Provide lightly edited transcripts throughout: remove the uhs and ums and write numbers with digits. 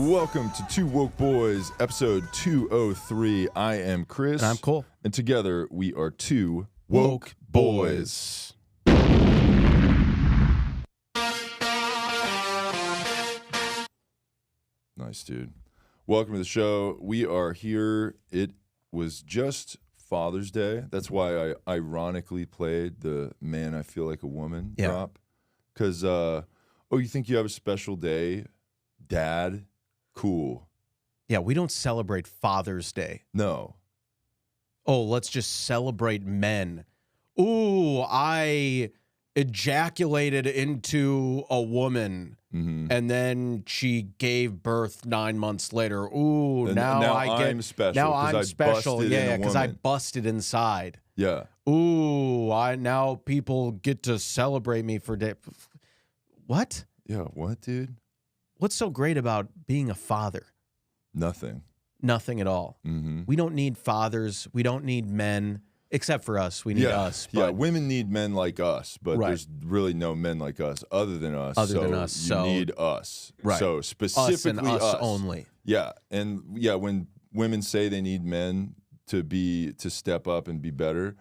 Welcome to Two Woke Boys, episode 203. I am Chris. And I'm Cole. And together we are Two Woke Boys. Nice, dude. Welcome to the show. We are here. It was just Father's Day. That's why I ironically played the Man, I Feel Like a Woman drop. Because, you think you have a special day? Dad? Cool. Yeah, we don't celebrate Father's Day. No. Oh, let's just celebrate men. Ooh, I ejaculated into a woman, and then she gave birth 9 months later. Ooh, And now I'm special. Now I'm special. Yeah, because I woman. busted inside. Yeah. Ooh, now people get to celebrate me for day. What? Yeah, what, dude? What's so great about being a father? Nothing. Nothing at all. We don't need fathers. We don't need men, except for us. We need us. But yeah, women need men like us, but there's really no men like us other than us. You need us. Right. So specifically us and us only. Yeah, and yeah, when women say they need men to step up and be better,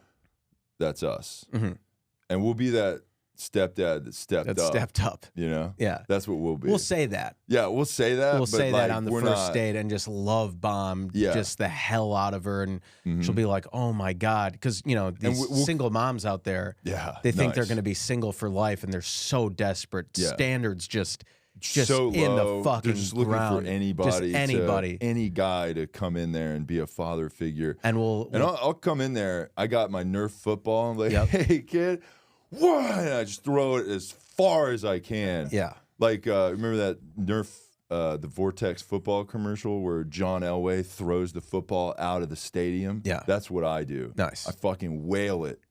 that's us. And we'll be that stepdad that stepped up. You know? Yeah. That's what we'll be. We'll say that. Yeah, we'll say that. We'll but say like, that on the first date and just love bomb just the hell out of her. And she'll be like, oh my God. Because, you know, these single moms out there, they think they're going to be single for life and they're so desperate. Standards just so in low. the fucking They're just looking ground. for anybody, Just any guy to come in there and be a father figure. And I'll come in there. I got my Nerf football. I'm like, hey kid, what? And I just throw it as far as I can. Yeah. Like remember that Nerf the Vortex football commercial where John Elway throws the football out of the stadium? Yeah. That's what I do. Nice. I fucking whale it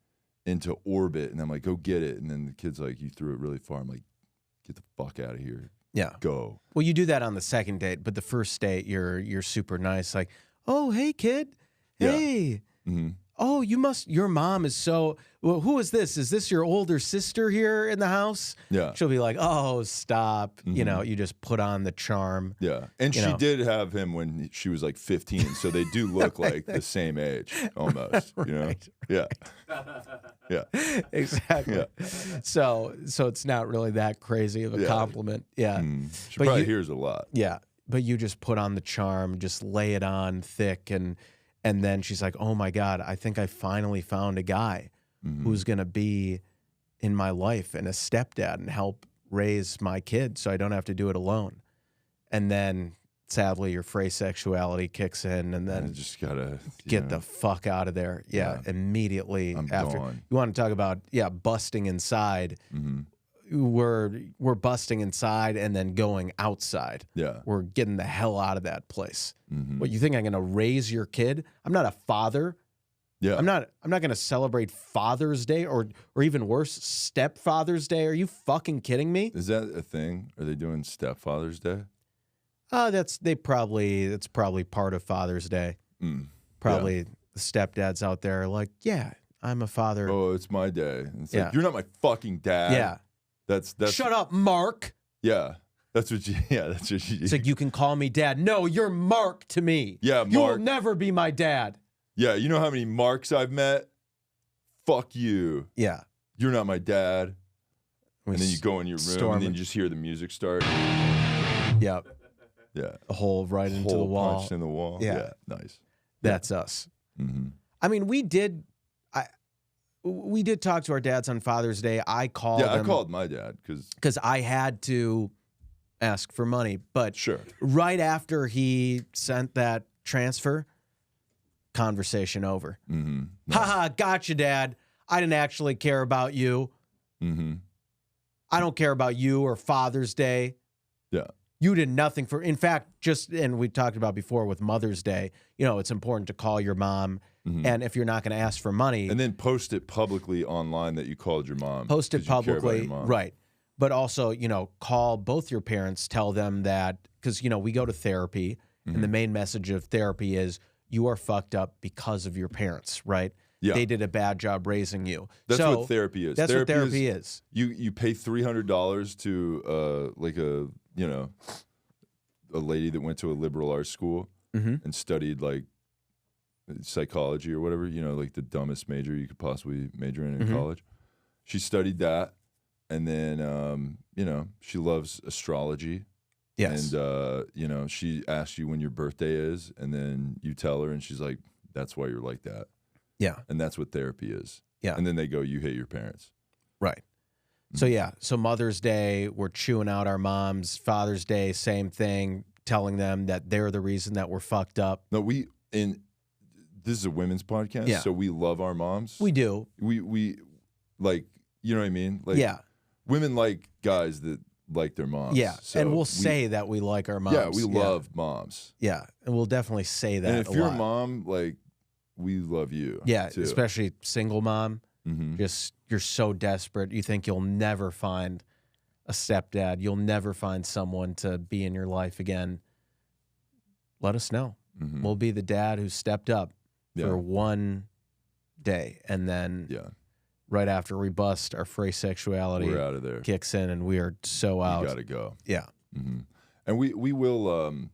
into orbit, and I'm like, go get it. And then the kid's like, you threw it really far. I'm like, get the fuck out of here. Yeah. Go. Well, you do that on the second date, but the first date, you're super nice. Like, oh, hey, kid. Hey. Yeah. Oh, your mom is so, well, who is this? Is this your older sister here in the house? Yeah. She'll be like, oh, stop. You know, you just put on the charm. Yeah. And she did have him when she was like 15. So they do look like the same age almost, you know? Yeah. Yeah. Exactly. Yeah. So it's not really that crazy of a compliment. Yeah. She probably hears a lot. Yeah. But you just put on the charm, just lay it on thick. And then she's like, oh my God, I think I finally found a guy who's going to be in my life and a stepdad and help raise my kid so I don't have to do it alone. And then sadly your phrase sexuality kicks in and then I just gotta get the fuck out of there. Yeah. Immediately after. Gone. You want to talk about, busting inside. We're busting inside and then going outside. Yeah. We're getting the hell out of that place. What, you think I'm going to raise your kid? I'm not a father. Yeah. I'm not going to celebrate Father's Day or even worse, Stepfather's Day. Are you fucking kidding me? Is that a thing? Are they doing Stepfather's Day? That's probably part of Father's Day. Probably the stepdads out there are like, yeah, I'm a father. Oh, it's my day. And it's like, you're not my fucking dad. Yeah. That's Shut up, Mark. Yeah. That's what you It's like, you can call me dad. No, you're Mark to me. Yeah, Mark. You will never be my dad. Yeah, you know how many Marks I've met? Fuck you. Yeah. You're not my dad. And then you go in your room and then you just hear the music start. Yep. Yeah. A hole right into the wall. Punched in the wall. Yeah. Nice. That's us. I mean, we did talk to our dads on Father's Day. I called I called my dad because I had to ask for money. But right after he sent that transfer, conversation over. Nice. Haha, gotcha, Dad. I didn't actually care about you. I don't care about you or Father's Day. Yeah. You did nothing for, in fact, and we talked about before with Mother's Day, it's important to call your mom. And if you're not going to ask for money. And then post it publicly online that you called your mom. Post it publicly, right. But also, call both your parents, tell them that, because, we go to therapy, and the main message of therapy is you are fucked up because of your parents, right? Yeah. They did a bad job raising you. That's what therapy is. That's what therapy is. You pay $300 to like a a lady that went to a liberal arts school and studied like psychology or whatever, you know, like the dumbest major you could possibly major in college. She studied that, and then, you know, she loves astrology. Yes. And, you know, she asks you when your birthday is, and then you tell her, and she's like, that's why you're like that. Yeah. And that's what therapy is. Yeah. And then they go, you hate your parents. Right. So, yeah. So Mother's Day, we're chewing out our moms. Father's Day, same thing, telling them that they're the reason that we're fucked up. No, this is a women's podcast, so we love our moms. We do. We like, you know what I mean? Like, women like guys that like their moms. Yeah, so and we'll say that we like our moms. Yeah, we love moms. Yeah, and we'll definitely say that. And if you're a mom, like, we love you. Yeah, too. especially single mom. Just you're so desperate. You think you'll never find a stepdad. You'll never find someone to be in your life again. Let us know. We'll be the dad who stepped up for one day, and then right after we bust, our free sexuality we're out of there. Kicks in, and we are so out. You gotta go. Yeah. And we will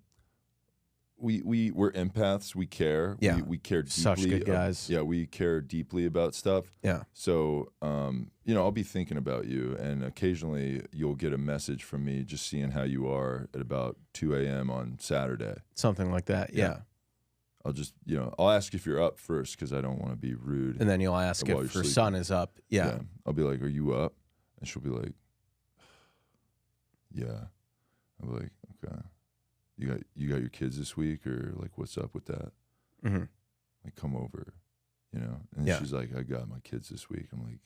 we're empaths. We care. Yeah. We care deeply. Such good guys. We care deeply about stuff. Yeah. So you know, I'll be thinking about you, and occasionally you'll get a message from me just seeing how you are at about 2 a.m. on Saturday. Something like that. Yeah. I'll just, you know, I'll ask if you're up first because I don't want to be rude. And then you'll ask if her son is up. Yeah. I'll be like, are you up? And she'll be like, yeah. I'll be like, okay. You got your kids this week, or like, what's up with that? Like, come over, you know? And she's like, I got my kids this week. I'm like,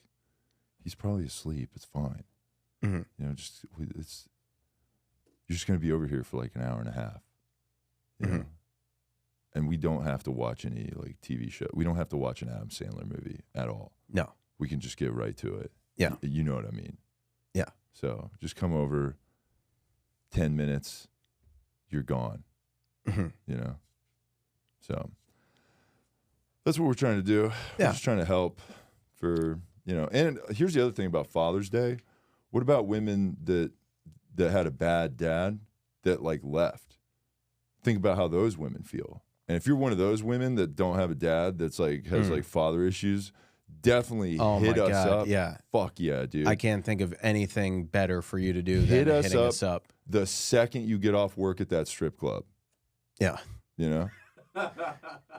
he's probably asleep. It's fine. You know, you're just going to be over here for like an hour and a half. You know? And we don't have to watch any like TV show. We don't have to watch an Adam Sandler movie at all. No. We can just get right to it. Yeah. You know what I mean? Yeah. So just come over, 10 minutes, you're gone. You know? So that's what we're trying to do. Yeah. We're just trying to help for, you know. And here's the other thing about Father's Day. What about women that had a bad dad that like left? Think about how those women feel. And if you're one of those women that don't have a dad that's like has like father issues, definitely hit us up. Yeah. Fuck yeah, dude. I can't think of anything better for you to do than hitting us up the second you get off work at that strip club. Yeah. You know?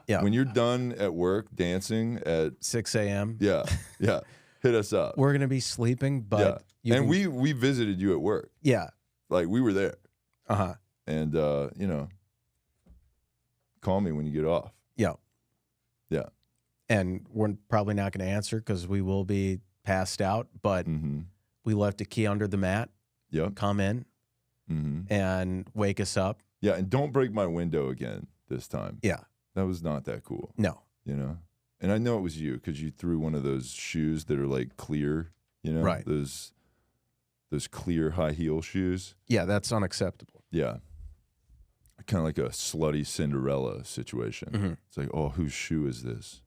Yeah. When you're done at work dancing at 6 a.m. Yeah. Yeah. Hit us up. We're gonna be sleeping, but we visited you at work. Yeah. Like we were there. Uh-huh. And you know, call me when you get off. Yeah. Yeah. And we're probably not going to answer because we will be passed out, but we left a key under the mat. Yep. Come in and wake us up. Yeah, and don't break my window again this time. Yeah. That was not that cool. No. You know? And I know it was you because you threw one of those shoes that are like clear, you know? Right. Those clear high heel shoes. Yeah, that's unacceptable. Yeah. Kind of like a slutty Cinderella situation. It's like, oh, whose shoe is this?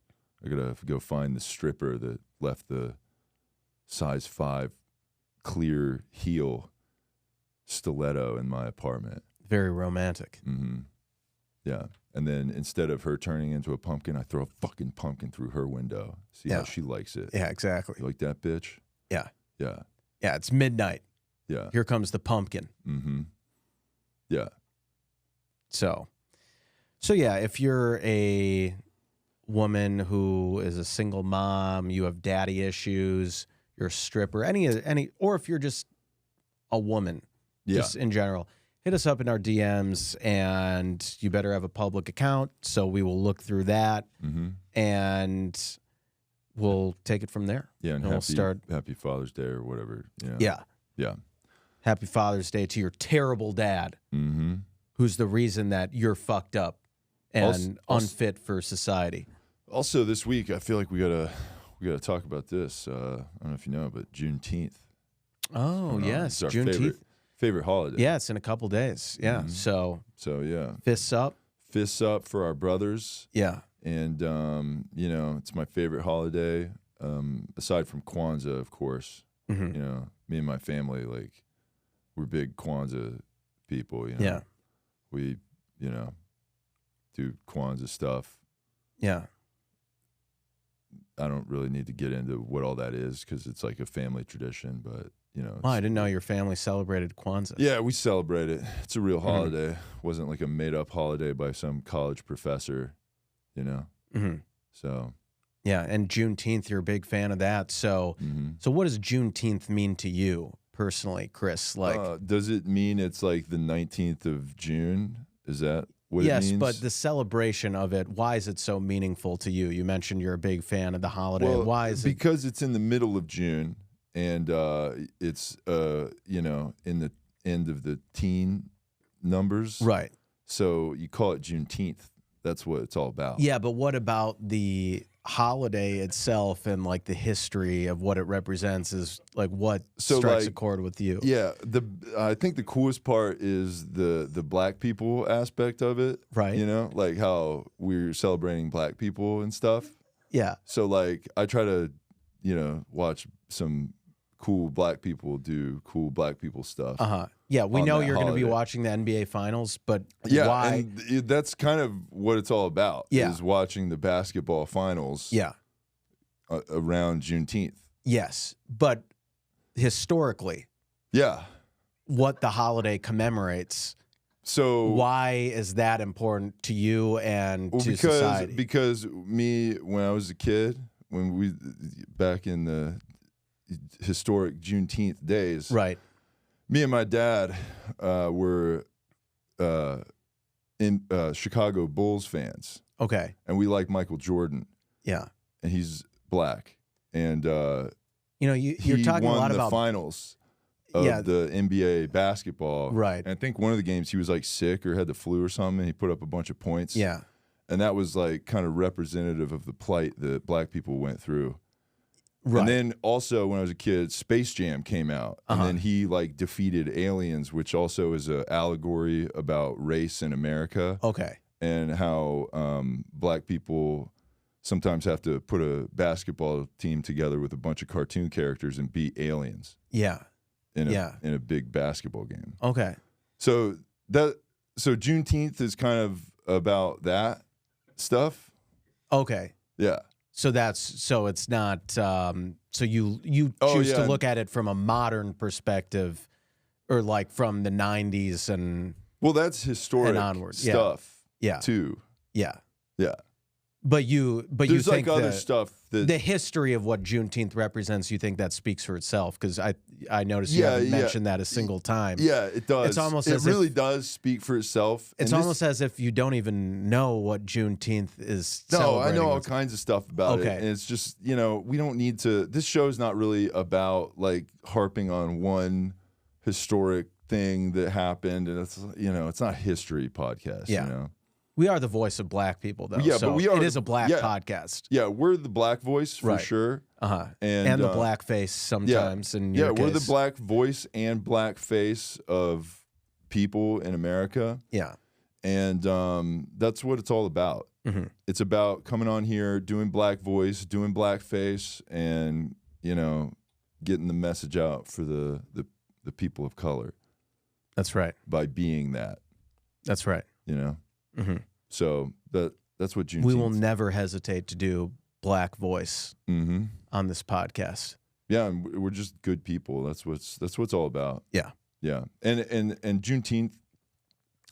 I gotta go find the stripper that left the size 5 clear heel stiletto in my apartment. Very romantic. Yeah. And then instead of her turning into a pumpkin, I throw a fucking pumpkin through her window. See how she likes it. Yeah, exactly. You like that, bitch? Yeah. Yeah. Yeah, it's midnight. Yeah. Here comes the pumpkin. Yeah. So yeah, if you're a woman who is a single mom, you have daddy issues, you're a stripper, any, or if you're just a woman, just in general, hit us up in our DMs, and you better have a public account, so we will look through that, and we'll take it from there. Yeah, and we'll start. Happy Father's Day or whatever. You know? Yeah. Yeah. Happy Father's Day to your terrible dad, who's the reason that you're fucked up and unfit for society. Also, this week, I feel like we gotta talk about this. I don't know if you know, but Juneteenth. Oh yes, it's our Juneteenth. Favorite holiday. Yeah, it's in a couple days. Yeah, so yeah, fists up for our brothers. Yeah, and you know, it's my favorite holiday. Aside from Kwanzaa, of course. You know, me and my family, like, we're big Kwanzaa people. You know? Yeah. We, you know, do Kwanzaa stuff. Yeah. I don't really need to get into what all that is because it's like a family tradition, but, you know. Oh, I didn't know your family celebrated Kwanzaa. Yeah, we celebrate it. It's a real holiday. It wasn't like a made-up holiday by some college professor, you know. So. Yeah, and Juneteenth, you're a big fan of that. So, so what does Juneteenth mean to you personally, Chris? Like, does it mean it's like the 19th of June? Is that what it means? Yes, but the celebration of it, why is it so meaningful to you? You mentioned you're a big fan of the holiday. Well, why is it? Because it's in the middle of June, and it's, you know, in the end of the teen numbers. Right. So you call it Juneteenth. That's what it's all about. Yeah, but what about the holiday itself and like the history of what it represents is like what strikes a chord with you? Yeah, I think the coolest part is the black people aspect of it. Right. You know, like how we're celebrating black people and stuff. Yeah. So like I try to, you know, watch some cool black people do cool black people stuff. Yeah, we know you're going to be watching the NBA Finals, but why? And that's kind of what it's all about. Yeah. Is watching the basketball finals. Yeah. Around Juneteenth. Yes, but historically, yeah, what the holiday commemorates. So why is that important to you and to society? Because me, when I was a kid, back in the historic Juneteenth days, right? Me and my dad were in Chicago Bulls fans. Okay, and we like Michael Jordan. Yeah, and he's black, and you know you're talking a lot about the finals of the NBA basketball, right? And I think one of the games he was like sick or had the flu or something, and he put up a bunch of points. Yeah, and that was like kind of representative of the plight that black people went through. Right. And then also when I was a kid, Space Jam came out, and then he like defeated aliens, which also is an allegory about race in America. Okay. And how black people sometimes have to put a basketball team together with a bunch of cartoon characters and beat aliens. Yeah. In a big basketball game. Okay. So Juneteenth is kind of about that stuff. Okay. Yeah. So it's not so you choose to look at it from a modern perspective, or like from the 90s and that's historic and onward stuff. Yeah. Too. Yeah. Yeah. But you There's think like other stuff that the history of what Juneteenth represents, you think that speaks for itself? Because I noticed you haven't mentioned that a single time. Yeah, it does. It's almost it really does speak for itself. It's almost as if you don't even know what Juneteenth is. No, I know all kinds of stuff about it, and it's just, you know, we don't need to. This show is not really about like harping on one historic thing that happened, and it's, you know, it's not a history podcast. Yeah. You know? We are the voice of black people, though. Yeah, so but we are. It is a black podcast. Yeah, we're the black voice for sure. And the black face sometimes. Yeah, in your we're case. the black voice and black face of people in America. Yeah, and that's what it's all about. It's about coming on here, doing black voice, doing black face, and, you know, getting the message out for the people of color. That's right. By being that. That's right. You know. So that's what Juneteenth. We will never hesitate to do black voice on this podcast. Yeah, and we're just good people. That's what's all about. Yeah, yeah. And Juneteenth,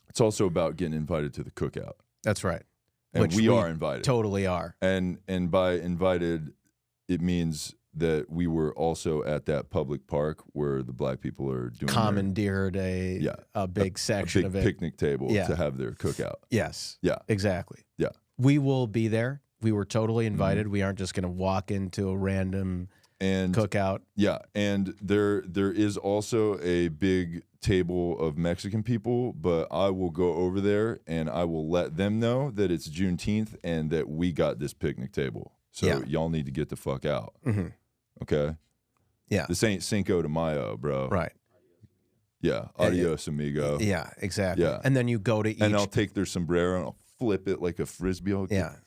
it's also about getting invited to the cookout. That's right. And which we are invited. Totally are. And by invited, it means that we were also at that public park where the black people are doing commandeered a big section of it, picnic table to have their cookout. Yes. Yeah. Exactly. Yeah. We will be there. We were totally invited. We aren't just going to walk into a random cookout. Yeah, and there is also a big table of Mexican people, but I will go over there and I will let them know that it's Juneteenth and that we got this picnic table. So y'all need to get the fuck out. Okay? Yeah. This ain't Cinco de Mayo, bro. Right. Yeah. Adios, amigo. Yeah, exactly. Yeah. And then you go to each. And I'll take their sombrero and I'll flip it like a Frisbee.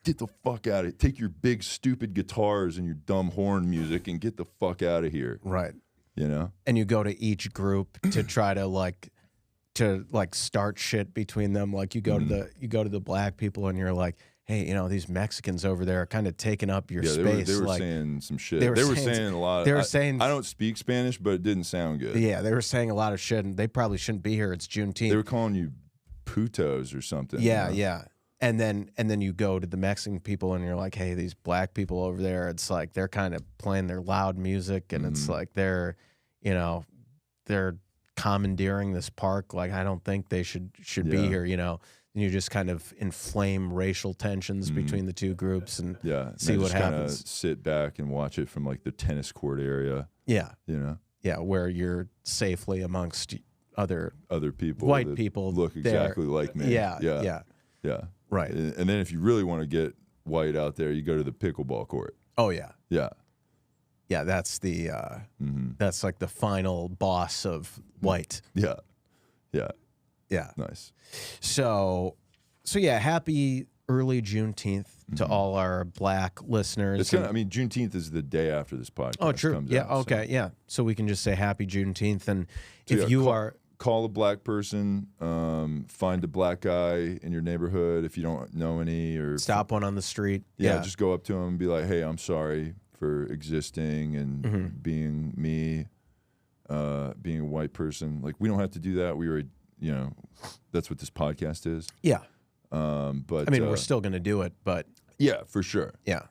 Get the fuck out of here. Take your big, stupid guitars and your dumb horn music and get the fuck out of here. Right. You know? And you go to each group to try to, like, to like start shit between them. Like you go to the black people and you're like, hey, you know, these Mexicans over there are kind of taking up your space. They were like, saying some shit. They were saying a lot. They were saying, I don't speak Spanish, but it didn't sound good. Yeah, they were saying a lot of shit, and they probably shouldn't be here. It's Juneteenth. They were calling you putos or something. Yeah, yeah. And then you go to the Mexican people and you're like, hey, these black people over there, it's like they're kind of playing their loud music, and it's like they're commandeering this park. Like, I don't think they should be here, you know. And you just kind of inflame racial tensions between the two groups and see what happens. Sit back and watch it from like the tennis court area. Yeah. You know? Yeah, where you're safely amongst other people, white people look exactly like me. Yeah. Right. And then if you really want to get white out there, you go to the pickleball court. Oh yeah. Yeah. Yeah, that's the that's like the final boss of white. Yeah. Yeah. Yeah. Nice. So yeah, happy early Juneteenth to all our black listeners. It's I mean, Juneteenth is the day after this podcast. Oh, true. Comes yeah. out, Okay. So. Yeah. So we can just say happy Juneteenth, and So if you are call a black person, find a black guy in your neighborhood if you don't know any, or stop one on the street. Yeah. Just go up to him and be like, "Hey, I'm sorry for existing and being me, being a white person. Like, we don't have to do that. We were." You know, that's what this podcast is. Yeah. But I mean, we're still going to do it, but yeah, for sure. Yeah.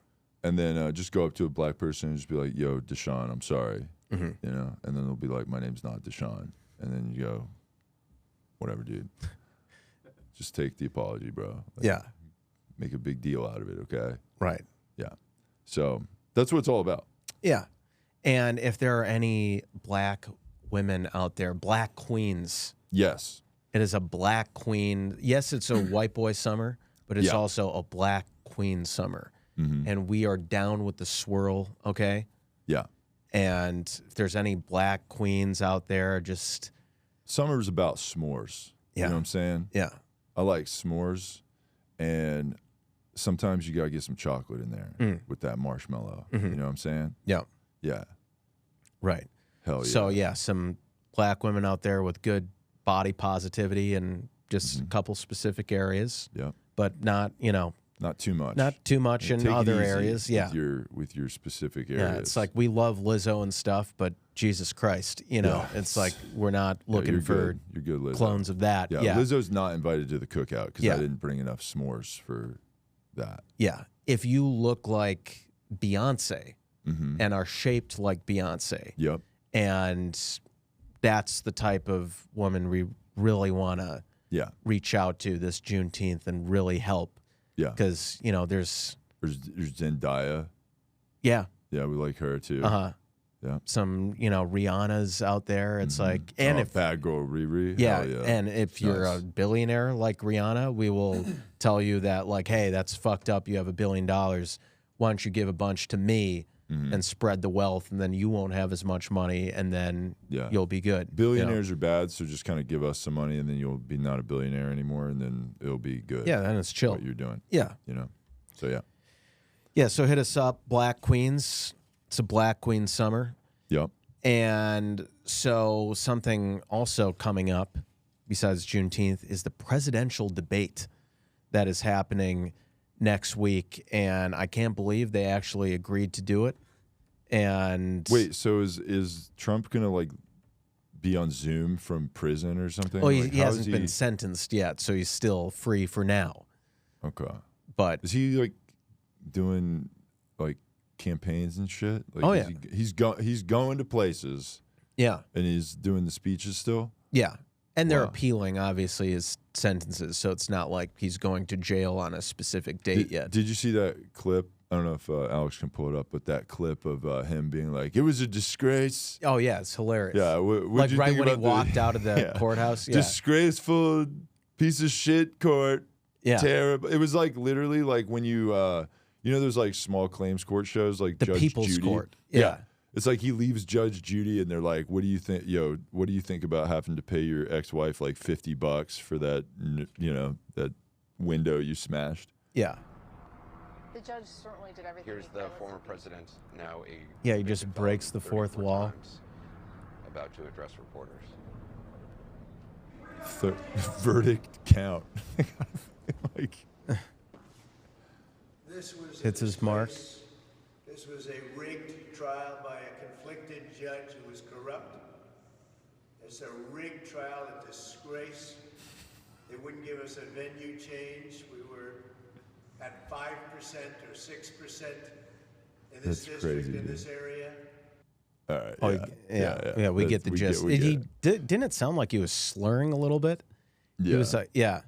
And then just go up to a black person and just be like, "Yo, Deshaun, I'm sorry." You know, and then they'll be like, "My name's not Deshaun." And then you go, "Whatever, dude. Just take the apology, bro." Like, yeah. Make a big deal out of it, okay? Right. Yeah. So that's what it's all about. Yeah. And if there are any black women out there, black queens. Yes. It is a black queen. Yes, it's a white boy summer, but it's also a black queen summer. And we are down with the swirl, okay? Yeah. And if there's any black queens out there, just... Summer's about s'mores. Yeah. You know what I'm saying? Yeah. I like s'mores, and sometimes you got to get some chocolate in there with that marshmallow. You know what I'm saying? Yeah. Yeah. Right. Hell yeah. So, yeah, some black women out there with good body positivity and just a couple specific areas. Yeah. But not, you know... Not too much. Not too much in other areas. Yeah. With your specific areas. Yeah, it's like we love Lizzo and stuff, but Jesus Christ, you know, it's like we're not looking for you're good, Lizzo. Clones of that. Yeah, Lizzo's not invited to the cookout because I didn't bring enough s'mores for that. Yeah. If you look like Beyonce and are shaped like Beyonce, and that's the type of woman we really want to reach out to this Juneteenth and really help. Yeah, because you know there's Zendaya. Yeah, we like her too. Yeah, some Rihanna's out there. It's like, and if Bad Girl Riri. Yeah, and if you're a billionaire like Rihanna, we will tell you that like, hey, that's fucked up. You have $1 billion. Why don't you give a bunch to me and spread the wealth, and then you won't have as much money, and then you'll be good. Billionaires are bad, so just kind of give us some money, and then you'll be not a billionaire anymore, and then it'll be good. Yeah, then it's chill. What you're doing. Yeah. So yeah. Yeah, so hit us up, Black Queens. It's a Black Queen summer. Yep. And so something also coming up besides Juneteenth is the presidential debate that is happening next week, and I can't believe they actually agreed to do it. And wait, so is Trump gonna like be on Zoom from prison or something? Well, like, he hasn't been sentenced yet, so he's still free for now. Okay, but is he like doing like campaigns and shit? Like, oh yeah, he's going to places. Yeah, and he's doing the speeches still. Yeah. And they're appealing, obviously, his sentences, so it's not like he's going to jail on a specific date yet. Did you see that clip? I don't know if Alex can pull it up, but that clip of him being like, "It was a disgrace." Oh, yeah, it's hilarious. Yeah, like right when he walked out of the courthouse. Yeah. Disgraceful piece of shit court. Yeah. Terrible. It was like literally like when you there's like small claims court shows like the Judge People's Judy. Court. Yeah. It's like he leaves Judge Judy and they're like, "What do you think? What do you think about having to pay your ex-wife like $50 for that? That window you smashed?" Yeah. The judge certainly did everything. Here's the former president, now a he just breaks the fourth wall. About to address reporters. verdict count. Like, This was Hits his mark. This was a rigged trial by a conflicted judge who was corrupt. It's a rigged trial, a disgrace. They wouldn't give us a venue change. We were at 5% or 6% in this district, crazy, in dude. this area. all right. Oh, yeah. We get the gist. Didn't it sound like he was slurring a little bit? Yeah. He was like, yeah.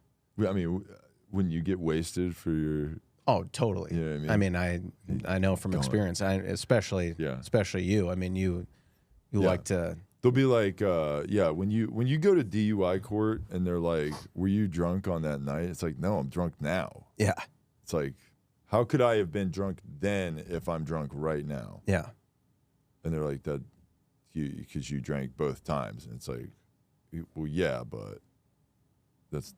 I mean, when you get wasted for your, Oh, totally. You know what I mean? I know from experience, especially you. I mean, you like to. they'll be like, when you go to DUI court and they're like, were you drunk on that night? It's like, no, I'm drunk now. Yeah. It's like, how could I have been drunk then if I'm drunk right now? Yeah. And they're like, that, because you drank both times. And it's like, well, yeah, but that's.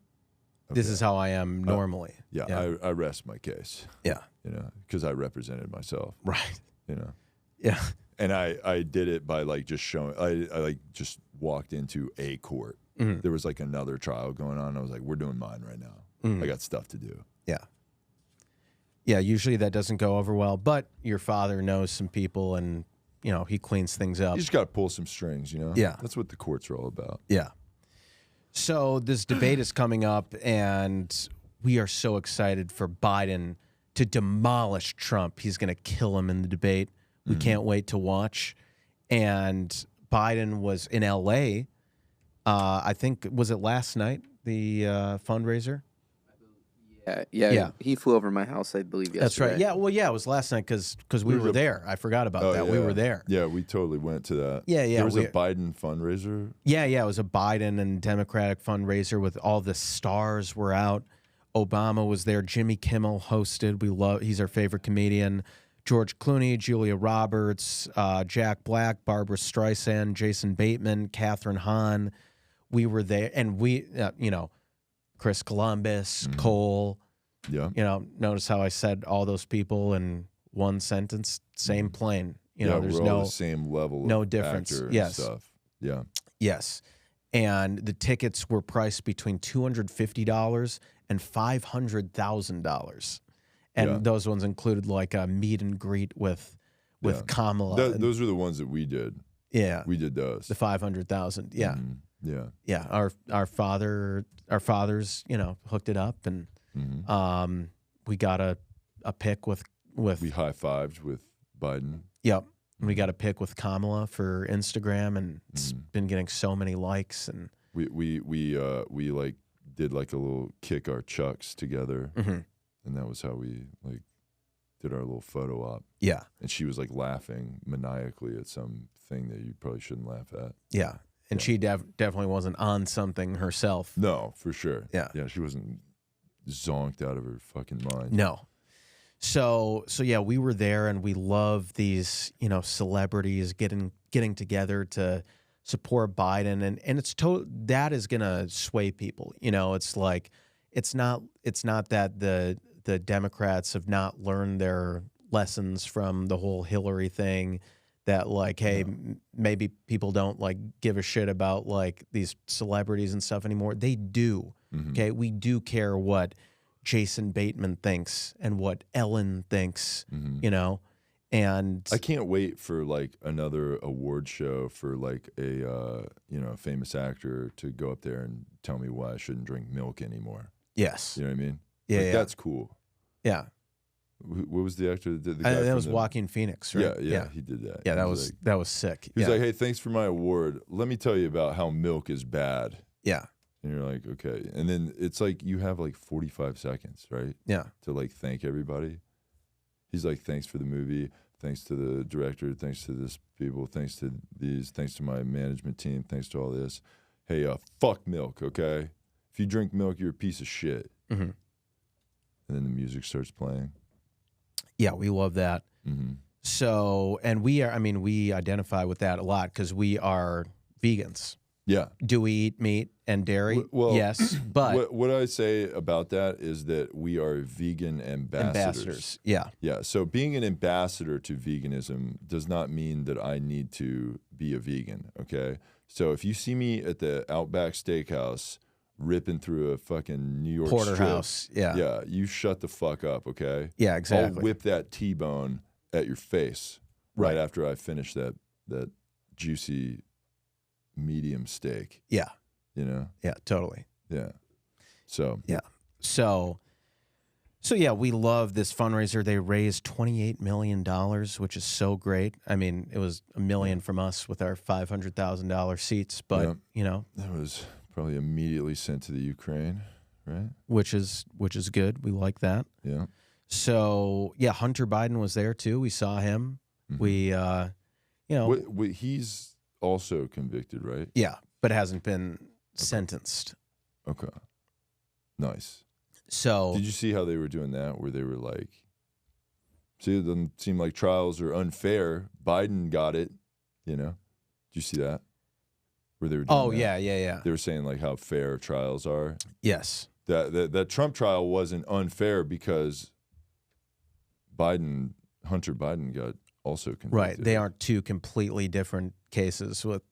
Okay. This is how I am normally. I rest my case. Yeah. You know, because I represented myself. Right. You know. Yeah. And I did it by like just showing. I like just walked into a court. Mm-hmm. There was like another trial going on. I was like, we're doing mine right now. Mm-hmm. I got stuff to do. Yeah. Yeah. Usually that doesn't go over well, but your father knows some people, and he cleans things up. You just got to pull some strings. You know. Yeah. That's what the courts are all about. Yeah. So this debate is coming up, and we are so excited for Biden to demolish Trump. He's going to kill him in the debate. We can't wait to watch. And Biden was in L.A., I think, was it last night, the fundraiser? Yeah. He flew over my house, I believe, yesterday. That's right. Yeah, well, it was last night because we were there. I forgot about that. Yeah. We were there. Yeah, we totally went to that. Yeah. There was a Biden fundraiser. Yeah. It was a Biden and Democratic fundraiser with all the stars were out. Obama was there. Jimmy Kimmel hosted. He's our favorite comedian. George Clooney, Julia Roberts, Jack Black, Barbara Streisand, Jason Bateman, Catherine Hahn. We were there, and Chris Columbus, Cole. Yeah. Notice how I said all those people in one sentence, same plane. There's we're all no the same level, no of difference. actor and Yes. stuff. Yeah. Yes. And the tickets were priced between $250 and $500,000. And those ones included like a meet and greet with Kamala. Those are the ones that we did. Yeah. We did those. The 500,000. Yeah. Yeah. Yeah. Our fathers, hooked it up, and we got a pick with We high-fived with Biden. Yep. We got a pic with Kamala for Instagram, and it's been getting so many likes. And we like did like a little kick our chucks together, and that was how we like did our little photo op. Yeah. And she was like laughing maniacally at some thing that you probably shouldn't laugh at. Yeah. And she definitely wasn't on something herself. No, for sure. Yeah. Yeah, she wasn't zonked out of her fucking mind. No. So yeah, we were there, and we love these, celebrities getting together to support Biden, and that is gonna sway people. It's like it's not that the Democrats have not learned their lessons from the whole Hillary thing. That like, hey, maybe people don't like give a shit about like these celebrities and stuff anymore. They do. Okay, we do care what Jason Bateman thinks and what Ellen thinks, and I can't wait for like another award show for like a famous actor to go up there and tell me why I shouldn't drink milk anymore. yes, You know what I mean? Yeah, Like, yeah. that's cool. yeah, What was the actor that did the guy that from was the- Joaquin Phoenix, right? Yeah, he did that. Yeah, He that was sick. He was yeah. like, hey, thanks for my award. Let me tell you about how milk is bad. yeah, And you're like, okay. And then it's like you have like 45 seconds, right? yeah, To like thank everybody. He's like, thanks for the movie. Thanks to the director. Thanks to this people. Thanks to these. Thanks to my management team. Thanks to all this. Hey, fuck milk, okay? If you drink milk, you're a piece of shit. mm-hmm. And then the music starts playing. yeah. We love that. Mm-hmm. So, and we identify with that a lot because we are vegans. Yeah. Do we eat meat and dairy? Well, yes, but what I say about that is that we are vegan ambassadors. Yeah. Yeah. So being an ambassador to veganism does not mean that I need to be a vegan. Okay. So if you see me at the Outback Steakhouse ripping through a fucking New York Porterhouse. strip. Yeah. Yeah, you shut the fuck up, okay? Yeah, exactly. I'll whip that T-bone at your face right after I finish that juicy medium steak. Yeah. You know? Yeah, totally. Yeah. So. Yeah. So yeah, we love this fundraiser. They raised $28 million, which is so great. I mean, it was $1 million from us with our $500,000 seats, but you know, that was probably immediately sent to the Ukraine, right? Which is good. We like that. Yeah. So yeah, Hunter Biden was there too. We saw him. Mm-hmm. We, you know, he's also convicted, right? Yeah, but hasn't been sentenced. Okay. Nice. So did you see how they were doing that? Where they were like, see, it doesn't seem like trials are unfair. Biden got it, you know? Did you see that? Where they were doing that? Yeah. They were saying like how fair trials are. Yes. That Trump trial wasn't unfair because Hunter Biden got also convicted. Right. They aren't two completely different cases with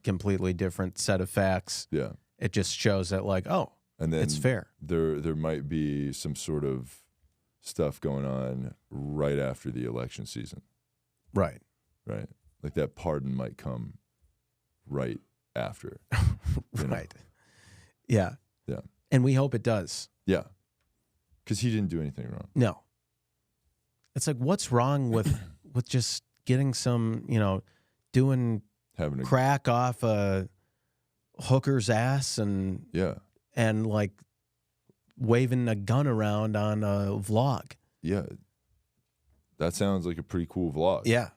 completely different set of facts. Yeah. It just shows that like, oh, and then it's fair. There might be some sort of stuff going on right after the election season. Right. Right. Like that pardon might come right after. Right. Yeah. Yeah. And we hope it does. Yeah. Because he didn't do anything wrong. No. It's like, what's wrong with just getting some, you know, having a crack off a hooker's ass and like waving a gun around on a vlog. Yeah. That sounds like a pretty cool vlog. Yeah.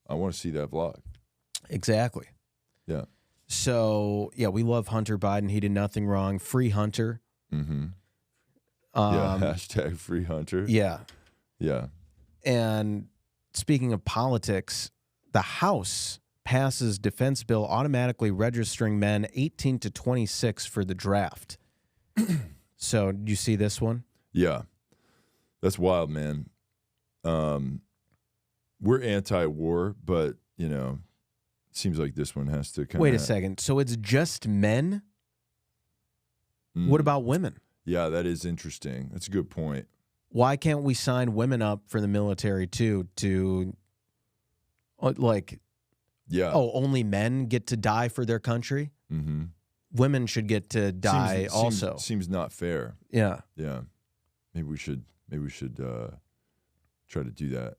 I want to see that vlog. Exactly. Yeah. So, yeah, we love Hunter Biden. He did nothing wrong. Free Hunter. Mm-hmm. Hashtag free Hunter. Yeah. Yeah. And speaking of politics, the House passes defense bill automatically registering men 18 to 26 for the draft. So, did you see this one? Yeah. That's wild, man. We're anti-war, but, you know, it seems like this one has to kind of... Wait a second. So it's just men? What about women? Yeah, that is interesting. That's a good point. Why can't we sign women up for the military, too, to, like... Yeah. Oh, only men get to die for their country? Mm-hmm. Women should get to die also. Seems not fair. Yeah. Yeah. Maybe we should try to do that.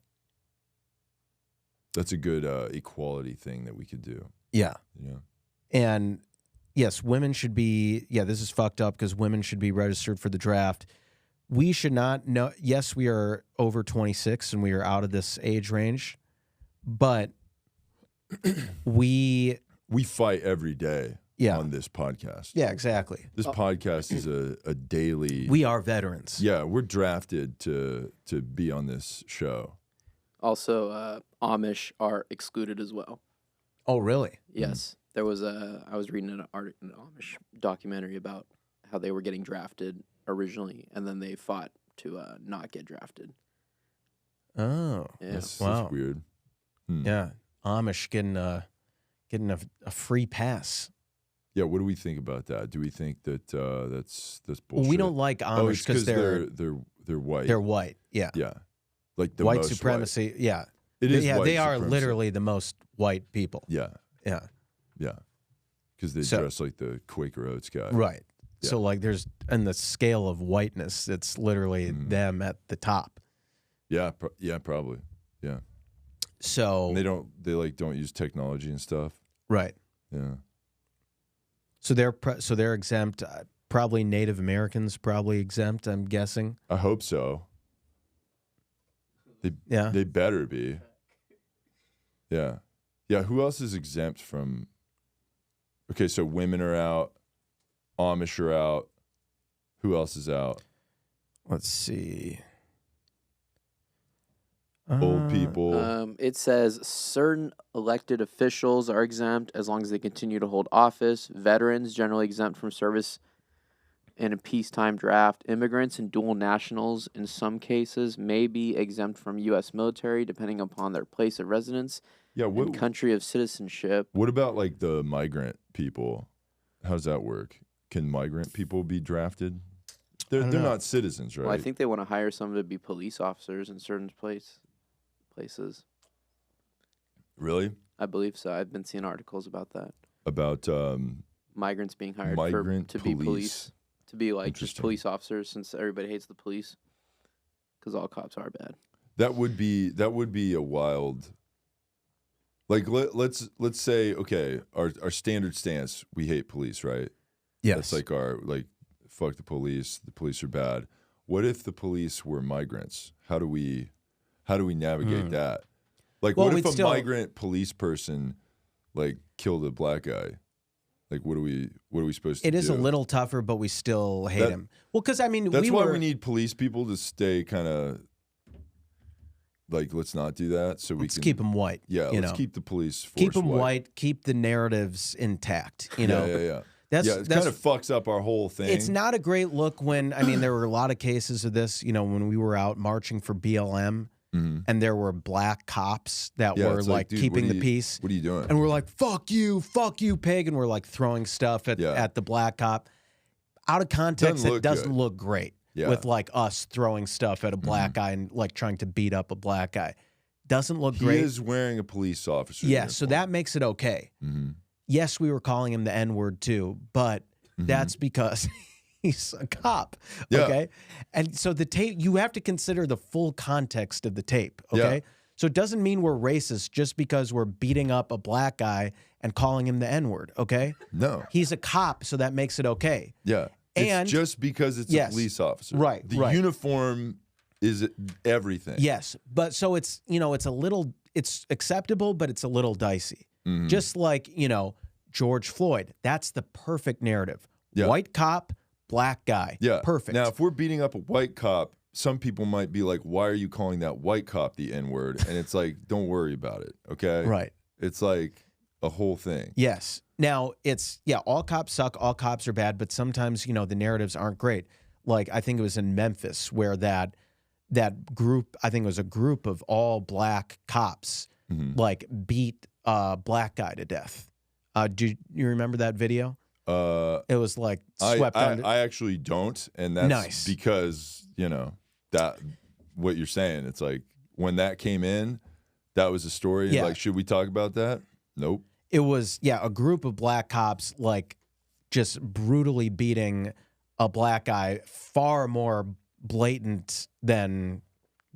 That's a good equality thing that we could do. Yeah. Yeah. And yes, women should be, this is fucked up because women should be registered for the draft. We should not know. Yes, we are over 26 and we are out of this age range, but we fight every day on this podcast. Yeah, exactly. This podcast is a daily. We are veterans. Yeah, we're drafted to be on this show. Also, Amish are excluded as well. Oh, really? Yes. There was I was reading an Amish documentary about how they were getting drafted originally, and then they fought to not get drafted. Oh. Yeah. That's weird. Yeah. Amish getting a free pass. Yeah, what do we think about that? Do we think that that's bullshit? Well, we don't like Amish because they're white. They're white. Yeah. Yeah. Like the white most supremacy. White. Yeah. It is. Yeah, white they are supremacy. literally the most white people. Yeah. Yeah. Yeah. Because they dress like the Quaker Oats guy. Right. Yeah. So like there's in the scale of whiteness, it's literally them at the top. Yeah. Yeah. Probably. Yeah. So and they don't use technology and stuff. Right. Yeah. So they're exempt. Probably Native Americans probably exempt. I'm guessing. I hope so. They better be. Yeah. Yeah. Who else is exempt from? Okay, so women are out. Amish are out. Who else is out? Let's see. Old people. It says certain elected officials are exempt as long as they continue to hold office. Veterans generally exempt from service in a peacetime draft. Immigrants and dual nationals in some cases may be exempt from U.S. military depending upon their place of residence and country of citizenship. What about like the migrant people? How's that work? can migrant people be drafted? They're not citizens, right? Well, I think they want to hire someone to be police officers in certain places. Really? I believe so. I've been seeing articles about that. About Migrants being hired to be police, to be like just police officers, since everybody hates the police, because all cops are bad. That would be a wild. Like let's say, okay, our standard stance, we hate police, right? Yes. That's like our fuck the police are bad. What if the police were migrants? How do we navigate that? Like, what if a migrant police person like killed a black guy? Like, what are we supposed to do? It is a little tougher, but we still hate him. Well, because I mean, that's why we need police people to stay kind of like, let's not do that. So we can keep them white. Yeah, let's keep the police force keep them white. Keep the narratives intact. You know. Yeah. It kind of fucks up our whole thing. It's not a great look when, I mean, there were a lot of cases of this, you know, when we were out marching for BLM and there were black cops that were like dude, keeping the peace. What are you doing? And we're like, fuck you, pig. And we're like throwing stuff at the black cop. Out of context, it doesn't look great with like us throwing stuff at a black guy and like trying to beat up a black guy. Doesn't look great. He is wearing a police officer uniform. So that makes it okay. Yes, we were calling him the N-word too, but that's because he's a cop, okay? And so the tape, you have to consider the full context of the tape, okay? Yeah. So it doesn't mean we're racist just because we're beating up a black guy and calling him the N-word, okay? No. He's a cop, so that makes it okay. Yeah. It's just because it's a police officer. Right, The uniform is everything. Yes, but so it's, you know, it's acceptable, but it's a little dicey. Just like, you know, George Floyd. That's the perfect narrative. Yeah. White cop, black guy. Yeah. Perfect. Now, if we're beating up a white cop, some people might be like, why are you calling that white cop the N-word? And it's like, don't worry about it, okay? Right. It's like a whole thing. Yes. Now, it's, all cops suck, all cops are bad, but sometimes, you know, the narratives aren't great. Like, I think it was in Memphis where that group, I think it was a group of all black cops, like beat a black guy to death. Do you remember that video? It was like swept under. I actually don't, and that's nice because, you know, that what you're saying. It's like when that came in, that was a story. Yeah. Like, should we talk about that? Nope. It was, a group of black cops like just brutally beating a black guy, far more blatant than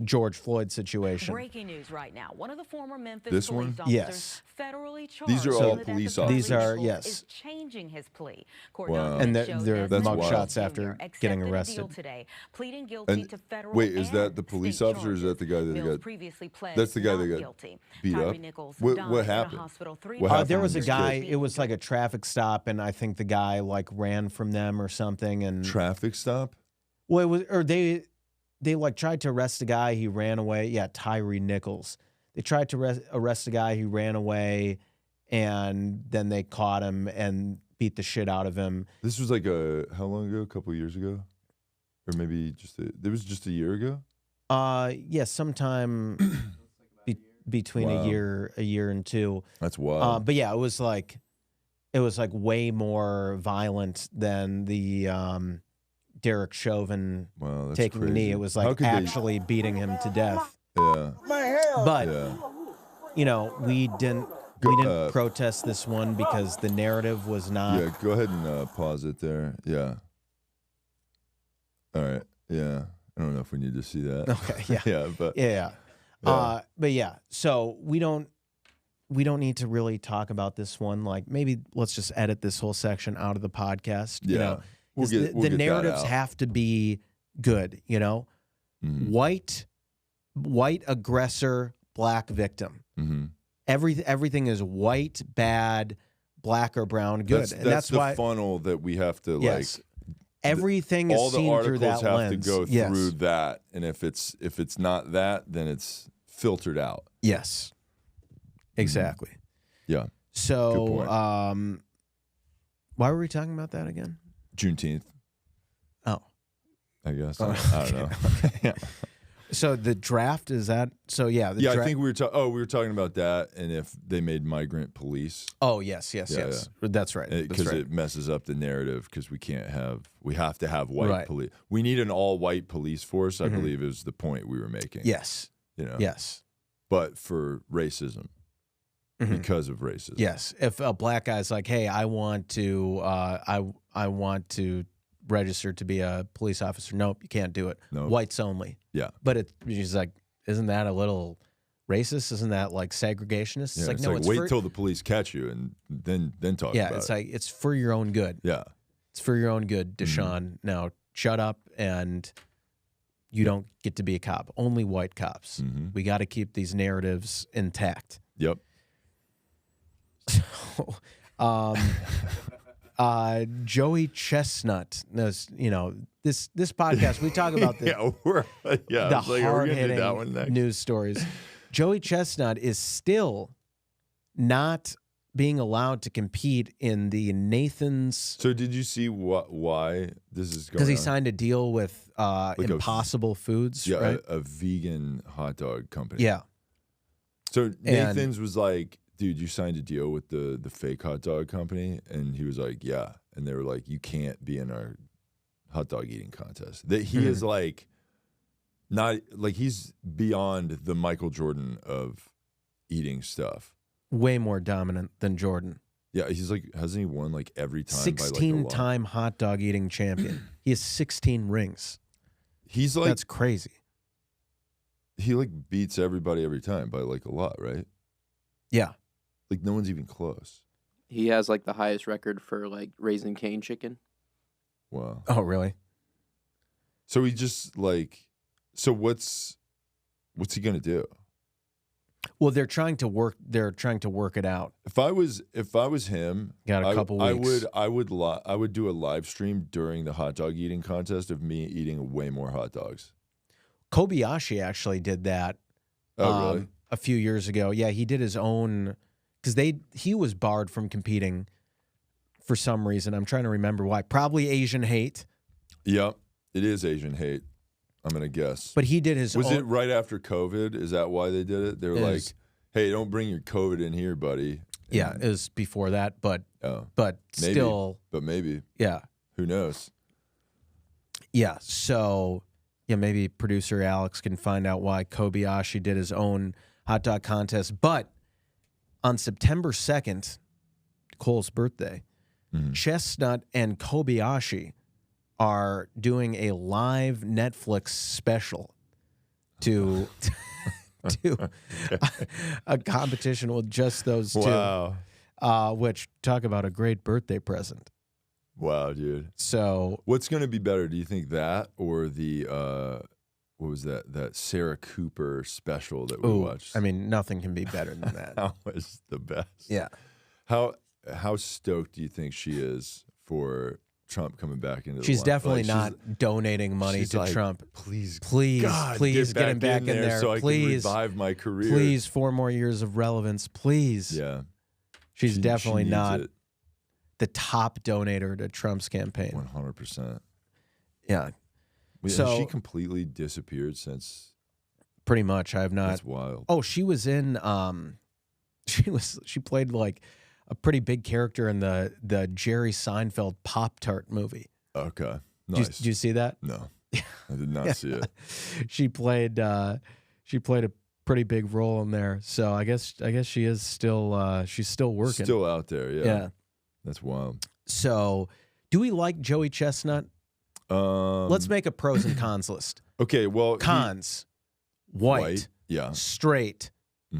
George Floyd situation. Breaking news right now. One of the former Memphis police officers federally charged. These are all police officers. These are, is changing his plea. Wow. And they're mugshots after getting arrested. Today, pleading guilty to federal wait, is that the police officer or is that the guy that got previously pled that's the guy that got beat up? What happened? What happened? There was a guy, it was like a traffic stop, and I think the guy like ran from them or something. And traffic stop? Well, it was, or they like tried to arrest a guy. He ran away. Yeah, Tyree Nichols. They tried to arrest a guy. He ran away, and then they caught him and beat the shit out of him. This was like how long ago? A couple of years ago, or maybe it was just a year ago. Yeah, sometime between a year and two. That's wild. But yeah, it was like way more violent than the Derek Chauvin taking the knee. It was like actually beating him to death. Yeah. But you know, we didn't protest this one because the narrative was not. Yeah, go ahead and pause it there. Yeah. All right. Yeah. I don't know if we need to see that. Okay. Yeah. Yeah. But yeah. But yeah. So we don't need to really talk about this one. Like, maybe let's just edit this whole section out of the podcast. Yeah. You know? We'll the narratives have to be good, you know? White aggressor, black victim. Everything is white, bad, black or brown, good. That's the why, funnel that we have to like. Everything is seen through that lens. All the articles have to go through that, and if it's not that, then it's filtered out. Yes, exactly. Yeah. So, why were we talking about that again? Juneteenth. Oh, I guess. I don't know. So the draft is that? So yeah, I think we were talking about that, and if they made migrant police. Oh yes. That's right. Because it messes up the narrative. Because we have to have white police. We need an all-white police force. I believe is the point we were making. Yes. Yes. But for racism, because of racism. Yes. If a black guy's like, hey, I want to register to be a police officer. Nope, you can't do it. Nope. Whites only. Yeah. But she's like, isn't that a little racist? Isn't that like segregationist? It's like, no, it's wait till the police catch you and then talk about it. Yeah, it's like, it's for your own good. Yeah. It's for your own good, Deshaun. Now, shut up, and you don't get to be a cop. Only white cops. We got to keep these narratives intact. Yep. So, Joey Chestnut. This podcast we talk about the hard-hitting news stories. Joey Chestnut is still not being allowed to compete in the Nathan's. So did you see why this is going on? Because he signed a deal with Impossible Foods, right? A vegan hot dog company. Yeah. So Nathan's was like, dude, you signed a deal with the fake hot dog company? And he was like, yeah. And they were like, you can't be in our hot dog eating contest. That he is like, not like he's beyond the Michael Jordan of eating stuff. Way more dominant than Jordan. Yeah, he's like, hasn't he won like every time? 16-time hot dog eating champion. He has 16 rings. He's like, that's crazy. He like beats everybody every time by like a lot, right? Yeah. Like no one's even close. He has like the highest record for like Raising Cane chicken. Wow. Oh, really? So he just like, so what's he gonna do? Well, they're trying to work it out. If I was him, got a couple weeks. I would do a live stream during the hot dog eating contest of me eating way more hot dogs. Kobayashi actually did that. Oh, really? A few years ago. Yeah, he did his own, because he was barred from competing for some reason. I'm trying to remember why. Probably Asian hate. Yep, it is Asian hate. I'm going to guess. But he did his own. Was it right after COVID? Is that why they did it? They were like, hey, don't bring your COVID in here, buddy. And yeah, it was before that, but maybe, still. But maybe. Yeah. Who knows? Yeah, so yeah, maybe producer Alex can find out why Kobayashi did his own hot dog contest. But on September 2nd, Cole's birthday, Chestnut and Kobayashi are doing a live Netflix special to a competition with just those two. Wow. Which, talk about a great birthday present. Wow, dude. So what's going to be better? Do you think that or the what was that Sarah Cooper special that we watched? I mean, nothing can be better than that. That was the best. Yeah. How stoked do you think she is for Trump coming back into the She's line? definitely not donating money to like, Trump. Please, God, get him back in there. So please, I can revive my career. Please, 4 more years of relevance, please. Yeah. She's definitely she not it. The top donator to Trump's campaign. 100%. Yeah. So has she completely disappeared since? Pretty much. I have not. That's wild. Oh, she was in. She played like a pretty big character in the Jerry Seinfeld Pop-Tart movie. Okay, nice. Did you see that? No, I did not see it. She played a pretty big role in there. So I guess she is still she's still working. Still out there. Yeah. Yeah. That's wild. So, do we like Joey Chestnut? Let's make a pros and cons list. Okay, well, cons: white, yeah, straight,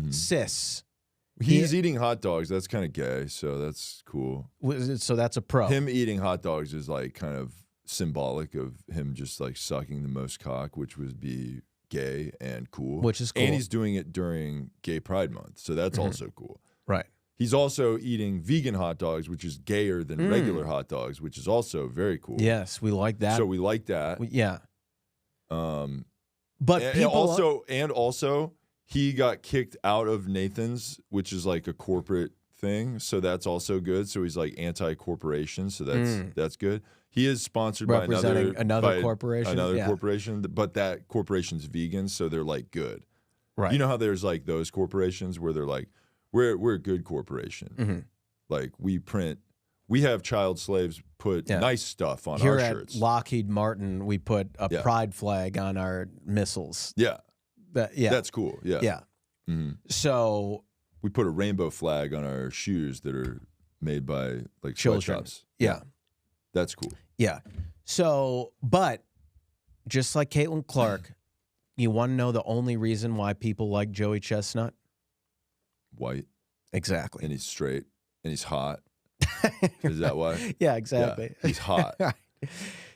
cis. He's eating hot dogs. That's kind of gay, so that's cool. So that's a pro. Him eating hot dogs is like kind of symbolic of him just like sucking the most cock, which would be gay and cool. Which is cool. And he's doing it during Gay Pride Month, so that's also cool. Right. He's also eating vegan hot dogs, which is gayer than regular hot dogs, which is also very cool. Yes, we like that. So we like that. Yeah. But and people also he got kicked out of Nathan's, which is like a corporate thing, so that's also good. So he's like anti-corporation, so that's good. He is sponsored by another corporation. Corporation, but that corporation's vegan, so they're like good. Right. You know how there's like those corporations where they're like, we're a good corporation. Like we have child slaves put nice stuff on Here our at shirts. Lockheed Martin, we put a pride flag on our missiles. Yeah. Yeah. That's cool. Yeah. Yeah. So we put a rainbow flag on our shoes that are made by like children. sweatshops. Yeah. That's cool. Yeah. So, but just like Caitlin Clark, you want to know the only reason why people like Joey Chestnut? White. Exactly. And he's straight and he's hot. Is that why? Yeah, exactly. Yeah, he's hot.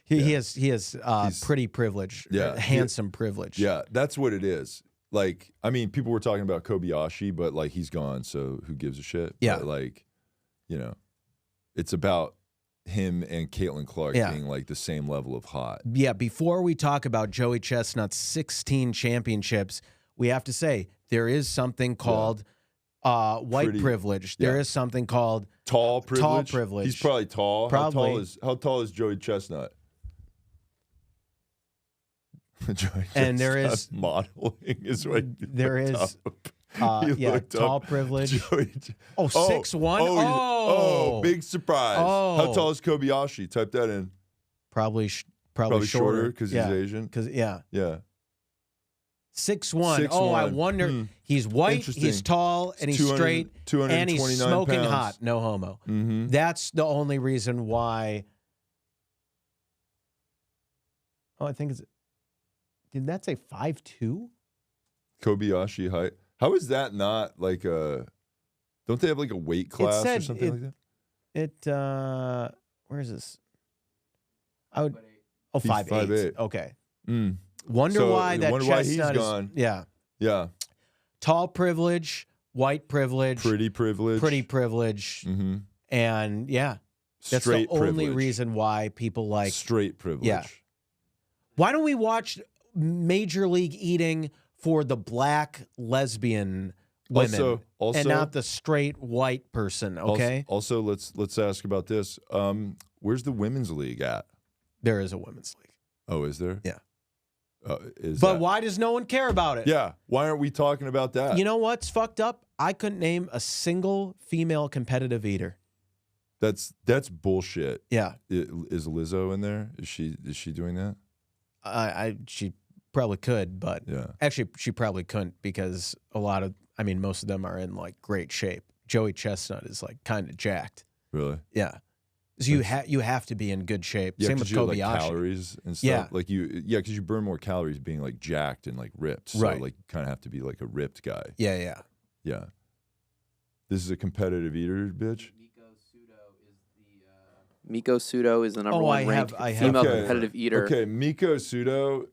He has pretty privilege, handsome privilege. Yeah, that's what it is. Like, I mean, people were talking about Kobayashi, but like he's gone, so who gives a shit? Yeah. But, like, you know, it's about him and Caitlin Clark being like the same level of hot. Yeah, before we talk about Joey Chestnut's 16 championships, we have to say there is something called white privilege. There is something called tall privilege. Tall privilege. He's probably tall. Probably. How tall is Joey Chestnut? Joey and there Chestnut is modeling is what there is tall privilege. Joey, 6'1". Oh, big surprise. How tall is Kobayashi? Type that in. Probably shorter because he's Asian. Because yeah. 6'1". Oh, I wonder. He's white, he's tall, and he's straight, and he's smoking hot. No homo. That's the only reason why. Oh, I think it's. Did that say 5'2"? Kobayashi height. How is that not like a? Don't they have like a weight class or something like that? Where is this? He's 5'8". Okay. Wonder why that Chestnut he's gone. Yeah. Tall privilege, white privilege, pretty privilege, and that's straight the only privilege. Reason why people like straight privilege. Yeah. Why don't we watch Major League Eating for the black lesbian women also, and not the straight white person? Okay. Also, let's ask about this. Where's the women's league at? There is a women's league. Oh, is there? Yeah. But why does no one care about it? Yeah. Why aren't we talking about that? You know what's fucked up? I couldn't name a single female competitive eater. That's bullshit. Yeah. Is Lizzo in there? Is she doing that? She probably could, but actually she probably couldn't because most of them are in like great shape. Joey Chestnut is like kind of jacked. Really? Yeah. So you have to be in good shape. Same with Kobayashi. Like calories and stuff. Yeah. Like because you burn more calories being like jacked and like ripped. So like you kind of have to be like a ripped guy. Yeah. This is a competitive eater, bitch. Miko Sudo is the number one ranked female competitive eater. Okay, Miko Sudo,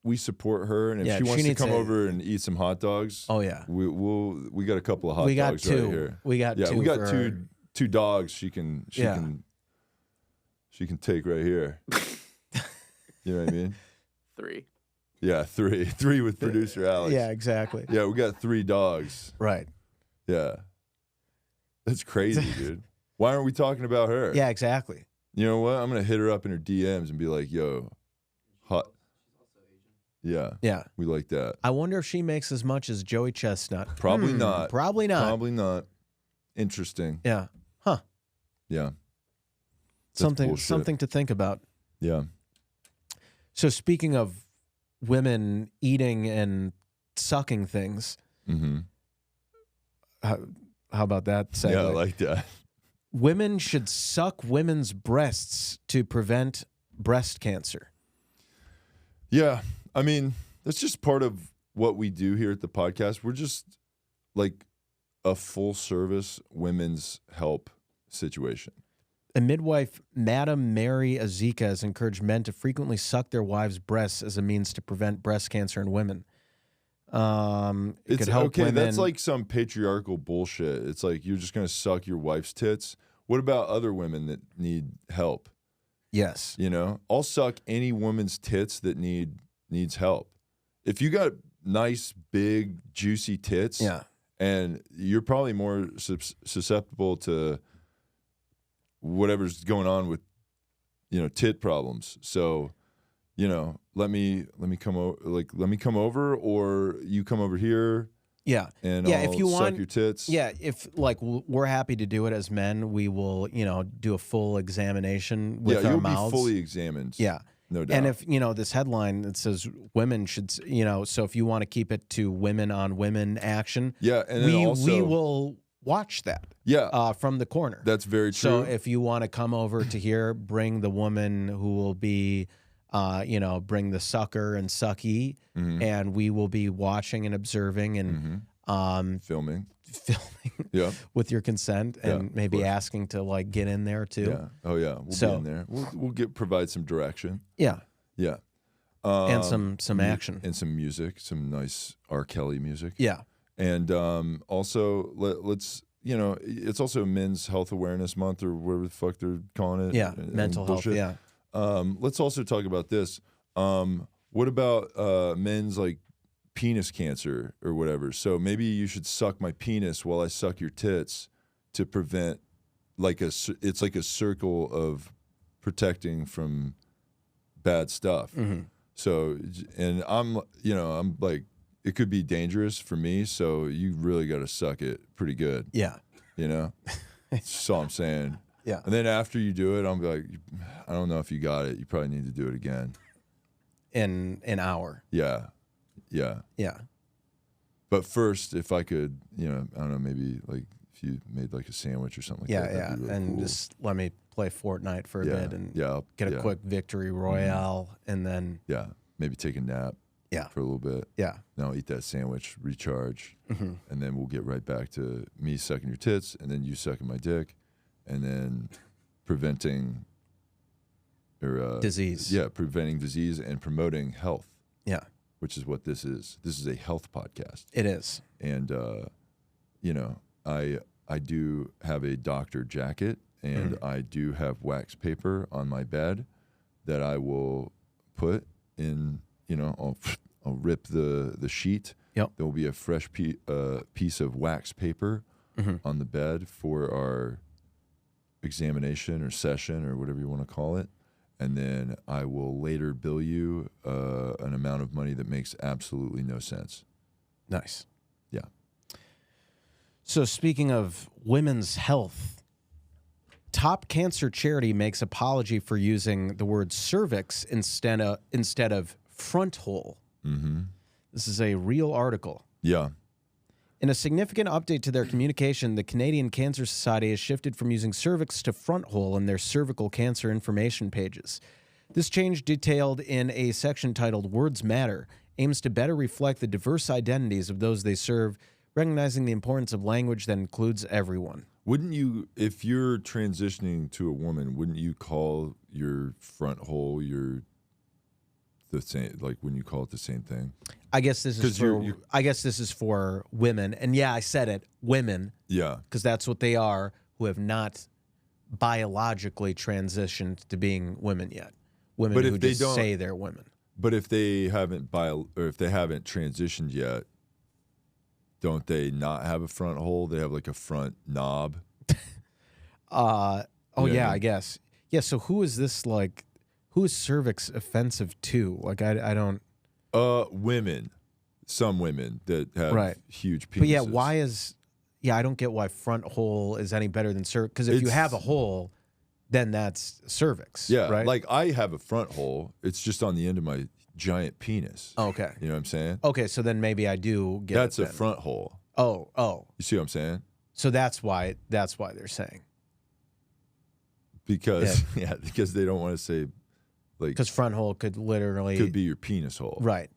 we support her, and if she wants to come over and eat some hot dogs, we got a couple of hot dogs right here. We got two dogs she can take right here. You know what I mean? 3. Yeah, 3. 3 with producer Alex. Yeah, exactly. Yeah, we got 3 dogs. Right. Yeah. That's crazy, dude. Why aren't we talking about her? Yeah, exactly. You know what? I'm going to hit her up in her DMs and be like, yo, hot. Yeah. Yeah. We like that. I wonder if she makes as much as Joey Chestnut. Probably not. Probably not. Probably not. Interesting. Yeah. Huh. Yeah. Something to think about. Yeah. So speaking of women eating and sucking things, how about that segue? Yeah, I like that. Women should suck women's breasts to prevent breast cancer. Yeah. I mean, that's just part of what we do here at the podcast. We're just like a full service women's help situation. A midwife, Madam Mary Azika, has encouraged men to frequently suck their wives' breasts as a means to prevent breast cancer in women. It could help women. That's like some patriarchal bullshit. It's like you're just going to suck your wife's tits. What about other women that need help? Yes. You know, I'll suck any woman's tits that needs help. If you got nice, big, juicy tits, and you're probably more susceptible to whatever's going on with, tit problems. So, let me come over, let me come over, or you come over here. Yeah. And yeah, I'll if you suck want your tits. Yeah, if we're happy to do it as men, we will, do a full examination with our you'll mouths. be fully examined. Yeah. No doubt. And if, this headline that says women should, so if you want to keep it to women on women action, yeah, and then we will watch that. Yeah. From the corner. That's very true. So if you want to come over to here, bring the woman who will be, bring the sucker and sucky, and we will be watching and observing and filming. Yeah. With your consent, and maybe asking to get in there too. Yeah. Oh yeah. We'll be in there. We'll provide some direction. Yeah. Yeah. And some action. And some music, some nice R. Kelly music. Yeah. And also let's it's also Men's Health Awareness Month, or whatever the fuck they're calling it. Yeah. And mental health. Yeah. Let's also talk about this. What about men's penis cancer or whatever? So maybe you should suck my penis while I suck your tits to prevent it's like a circle of protecting from bad stuff. So, and I'm it could be dangerous for me. So you really got to suck it pretty good. Yeah. That's all I'm saying. Yeah. And then after you do it, I'm like, I don't know if you got it. You probably need to do it again. In an hour. Yeah. Yeah. Yeah. But first, if I could, I don't know, maybe if you made a sandwich or something like that. Yeah. Really and cool. just let me play Fortnite for a bit and get a yeah. quick victory royale, and then maybe take a nap. For a little bit. Yeah. Now eat that sandwich, recharge, and then we'll get right back to me sucking your tits, and then you sucking my dick, and then preventing disease. Yeah, preventing disease and promoting health. Yeah. Which is what this is. This is a health podcast. It is. And I do have a doctor jacket, and I do have wax paper on my bed that I will put in. I'll rip the sheet. Yep. There will be a fresh piece of wax paper on the bed for our examination or session or whatever you want to call it. And then I will later bill you an amount of money that makes absolutely no sense. Nice. Yeah. So speaking of women's health, top cancer charity makes apology for using the word cervix instead of front hole. This is a real article. Yeah. In a significant update to their communication, the Canadian Cancer Society has shifted from using cervix to front hole in their cervical cancer information pages. This change, detailed in a section titled Words Matter, aims to better reflect the diverse identities of those they serve, recognizing the importance of language that includes everyone. Wouldn't you, if you're transitioning to a woman, wouldn't you call your front hole the same, when you call it the same thing? I guess this is for I guess this is for women. And yeah, I said it, women. Yeah. Because that's what they are, who have not biologically transitioned to being women yet. Women who just say they're women. But if they haven't transitioned yet, don't they not have a front hole? They have a front knob. I guess. Yeah, so who is this who is cervix offensive to? I don't. Women, some women that have huge penises. But yeah, I don't get why front hole is any better than cervix. Because if you have a hole, then that's cervix. Yeah, right. I have a front hole. It's just on the end of my giant penis. Okay. You know what I'm saying? Okay, so then maybe I do get. That's it a then. front hole. Oh. You see what I'm saying? So that's why they're saying. Because because they don't want to say. Because front hole could be your penis hole, right?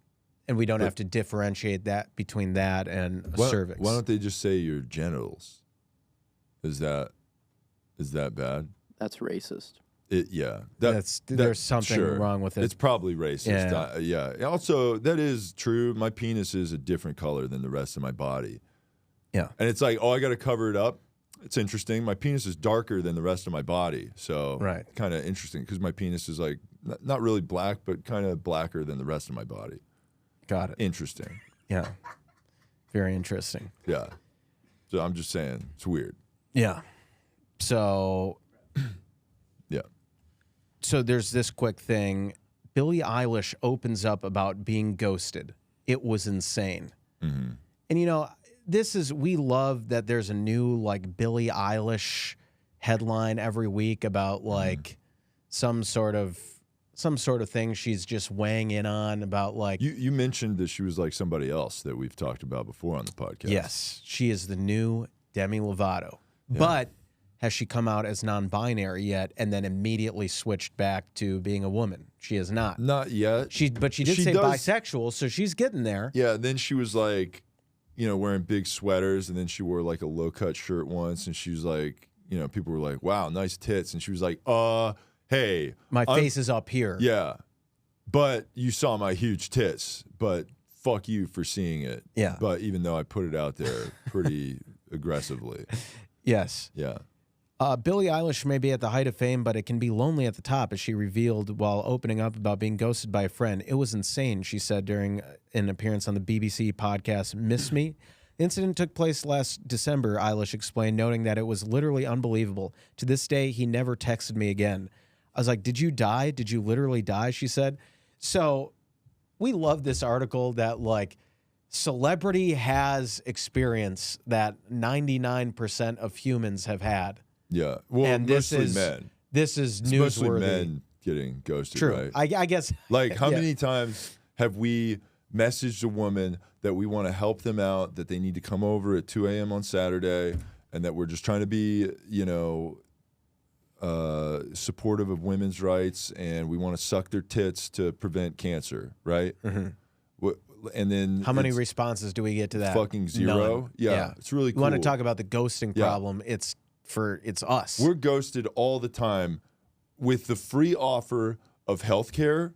And we don't have to differentiate that between that and a cervix. Why don't they just say your genitals? Is that bad? That's racist. There's something wrong with it. It's probably racist. Yeah. Also, that is true. My penis is a different color than the rest of my body. Yeah. And it's I got to cover it up. It's interesting. My penis is darker than the rest of my body. So kind of interesting because my penis is not really black, but kind of blacker than the rest of my body. Got it. Interesting. Yeah. Very interesting. Yeah. So I'm just saying, it's weird. Yeah. So, yeah. So there's this quick thing. Billie Eilish opens up about being ghosted. It was insane. Mm-hmm. And, you know, we love that there's a new, like, Billie Eilish headline every week about, like, some sort of thing she's just weighing in on about, like... You mentioned that she was like somebody else that we've talked about before on the podcast. Yes. She is the new Demi Lovato. Yeah. But has she come out as non-binary yet and then immediately switched back to being a woman? She is not. Not yet. But she did say bisexual, so she's getting there. Yeah, then she was like, you know, wearing big sweaters, and then she wore like a low-cut shirt once, and she was like, you know, people were like, wow, nice tits. And she was like, hey. My face is up here. Yeah. But you saw my huge tits, but fuck you for seeing it. Yeah. But even though I put it out there pretty aggressively. Yes. Yeah. Billie Eilish may be at the height of fame, but it can be lonely at the top, as she revealed while opening up about being ghosted by a friend. It was insane, she said during an appearance on the BBC podcast Miss Me. The incident took place last December, Eilish explained, noting that it was literally unbelievable. To this day, he never texted me again. I was like, did you die? Did you literally die? She said. So we love this article that, like, celebrity has experience that 99% of humans have had. Yeah. Well, and mostly men. This is it's newsworthy. Mostly men getting ghosted, True. right? I guess. Like, how many times have we messaged a woman that we want to help them out, that they need to come over at 2 a.m. on Saturday, and that we're just trying to be, you know, supportive of women's rights, and we want to suck their tits to prevent cancer, right? Mm-hmm. And then how many responses do we get to that? Fucking zero. Yeah, it's really cool. You want to talk about the ghosting problem? It's us. We're ghosted all the time with the free offer of healthcare.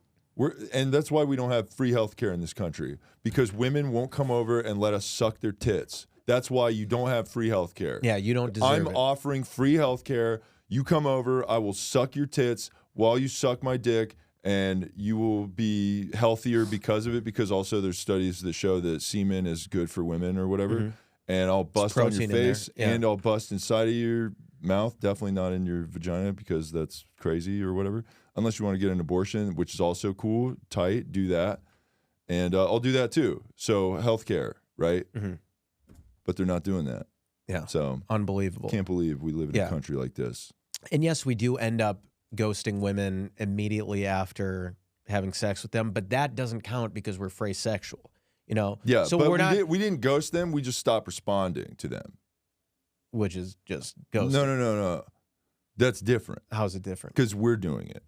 And that's why we don't have free healthcare in this country, because women won't come over and let us suck their tits. That's why you don't have free healthcare. Yeah, you don't deserve I'm it. offering free healthcare. You come over, I will suck your tits while you suck my dick, and you will be healthier because of it, because also there's studies that show that semen is good for women or whatever. Mm-hmm. And I'll bust on your face, and I'll bust inside of your mouth, definitely not in your vagina, because that's crazy or whatever. Unless you want to get an abortion, which is also cool, tight, do that. And I'll do that too. So healthcare, right? Mm-hmm. But they're not doing that. Yeah. So unbelievable. Can't believe we live in a country like this. And yes, we do end up ghosting women immediately after having sex with them, but that doesn't count because we're free sexual. You know? Yeah, so but we didn't ghost them. We just stopped responding to them. Which is just ghosting. No. That's different. How's it different? Because we're doing it.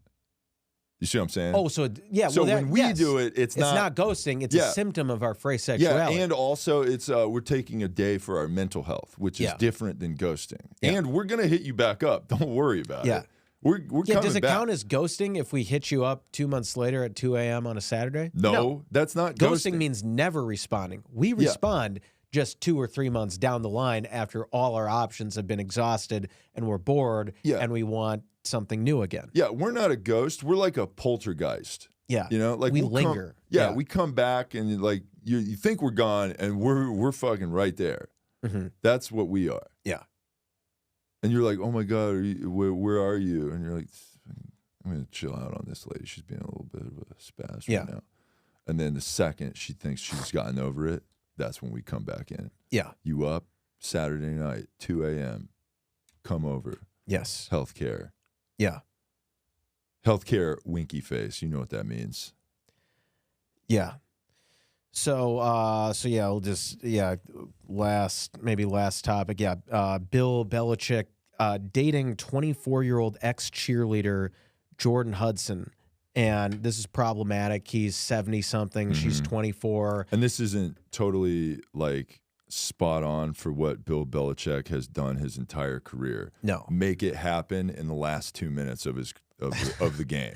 You see what I'm saying? Oh, so yeah. So when we do it, it's not ghosting. It's a symptom of our free sexuality. Yeah, and also it's we're taking a day for our mental health, which is different than ghosting. Yeah. And we're gonna hit you back up. Don't worry about it. We're coming does it back. count as ghosting if we hit you up 2 months later at 2 a.m. on a Saturday? No, that's not ghosting. Ghosting means never responding. We respond just 2 or 3 months down the line after all our options have been exhausted and we're bored and we want something new again. Yeah, we're not a ghost. We're like a poltergeist. Yeah, you know, like we linger. We come back and like you think we're gone, and we're fucking right there. Mm-hmm. That's what we are. Yeah. And you're like, oh my God, where are you? And you're like, I'm going to chill out on this lady. She's being a little bit of a spaz right now. And then the second she thinks she's gotten over it, that's when we come back in. Yeah. You up Saturday night, 2 a.m., come over. Yes. Healthcare. Yeah. Healthcare, winky face. You know what that means. Yeah. So we'll just, last topic. Yeah. Bill Belichick dating 24-year-old ex-cheerleader Jordan Hudson. And this is problematic. He's 70-something. Mm-hmm. She's 24. And this isn't totally, like, spot on for what Bill Belichick has done his entire career. No. Make it happen in the last 2 minutes of the game,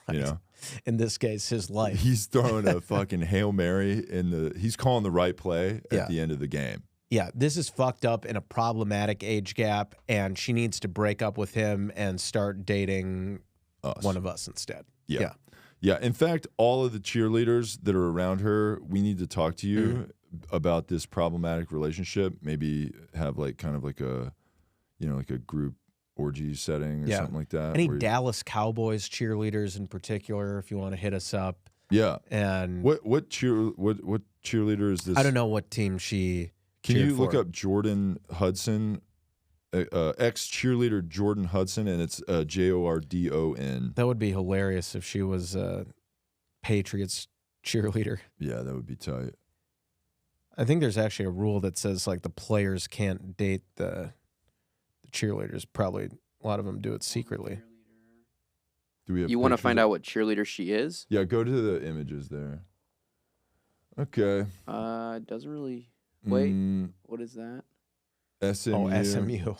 right. You know? In this case, his life. He's throwing a fucking Hail Mary he's calling the right play at the end of the game. Yeah, this is fucked up in a problematic age gap, and she needs to break up with him and start dating one of us instead. Yeah. In fact, all of the cheerleaders that are around her, we need to talk to you about this problematic relationship, maybe have like kind of like a, you know, like a group orgy setting or something like that. Any Dallas Cowboys cheerleaders in particular, if you want to hit us up. Yeah. And what cheerleader is this? I don't know what team she. Can you look up Jordan Hudson, ex cheerleader Jordan Hudson, and it's Jordon. That would be hilarious if she was a Patriots cheerleader. Yeah, that would be tight. I think there's actually a rule that says like the players can't date the cheerleaders. Probably a lot of them do it secretly. Do we have you want to find out what cheerleader she is? Yeah, go to the images there. Okay. It doesn't really. Wait, what is that? SMU. Oh, SMU.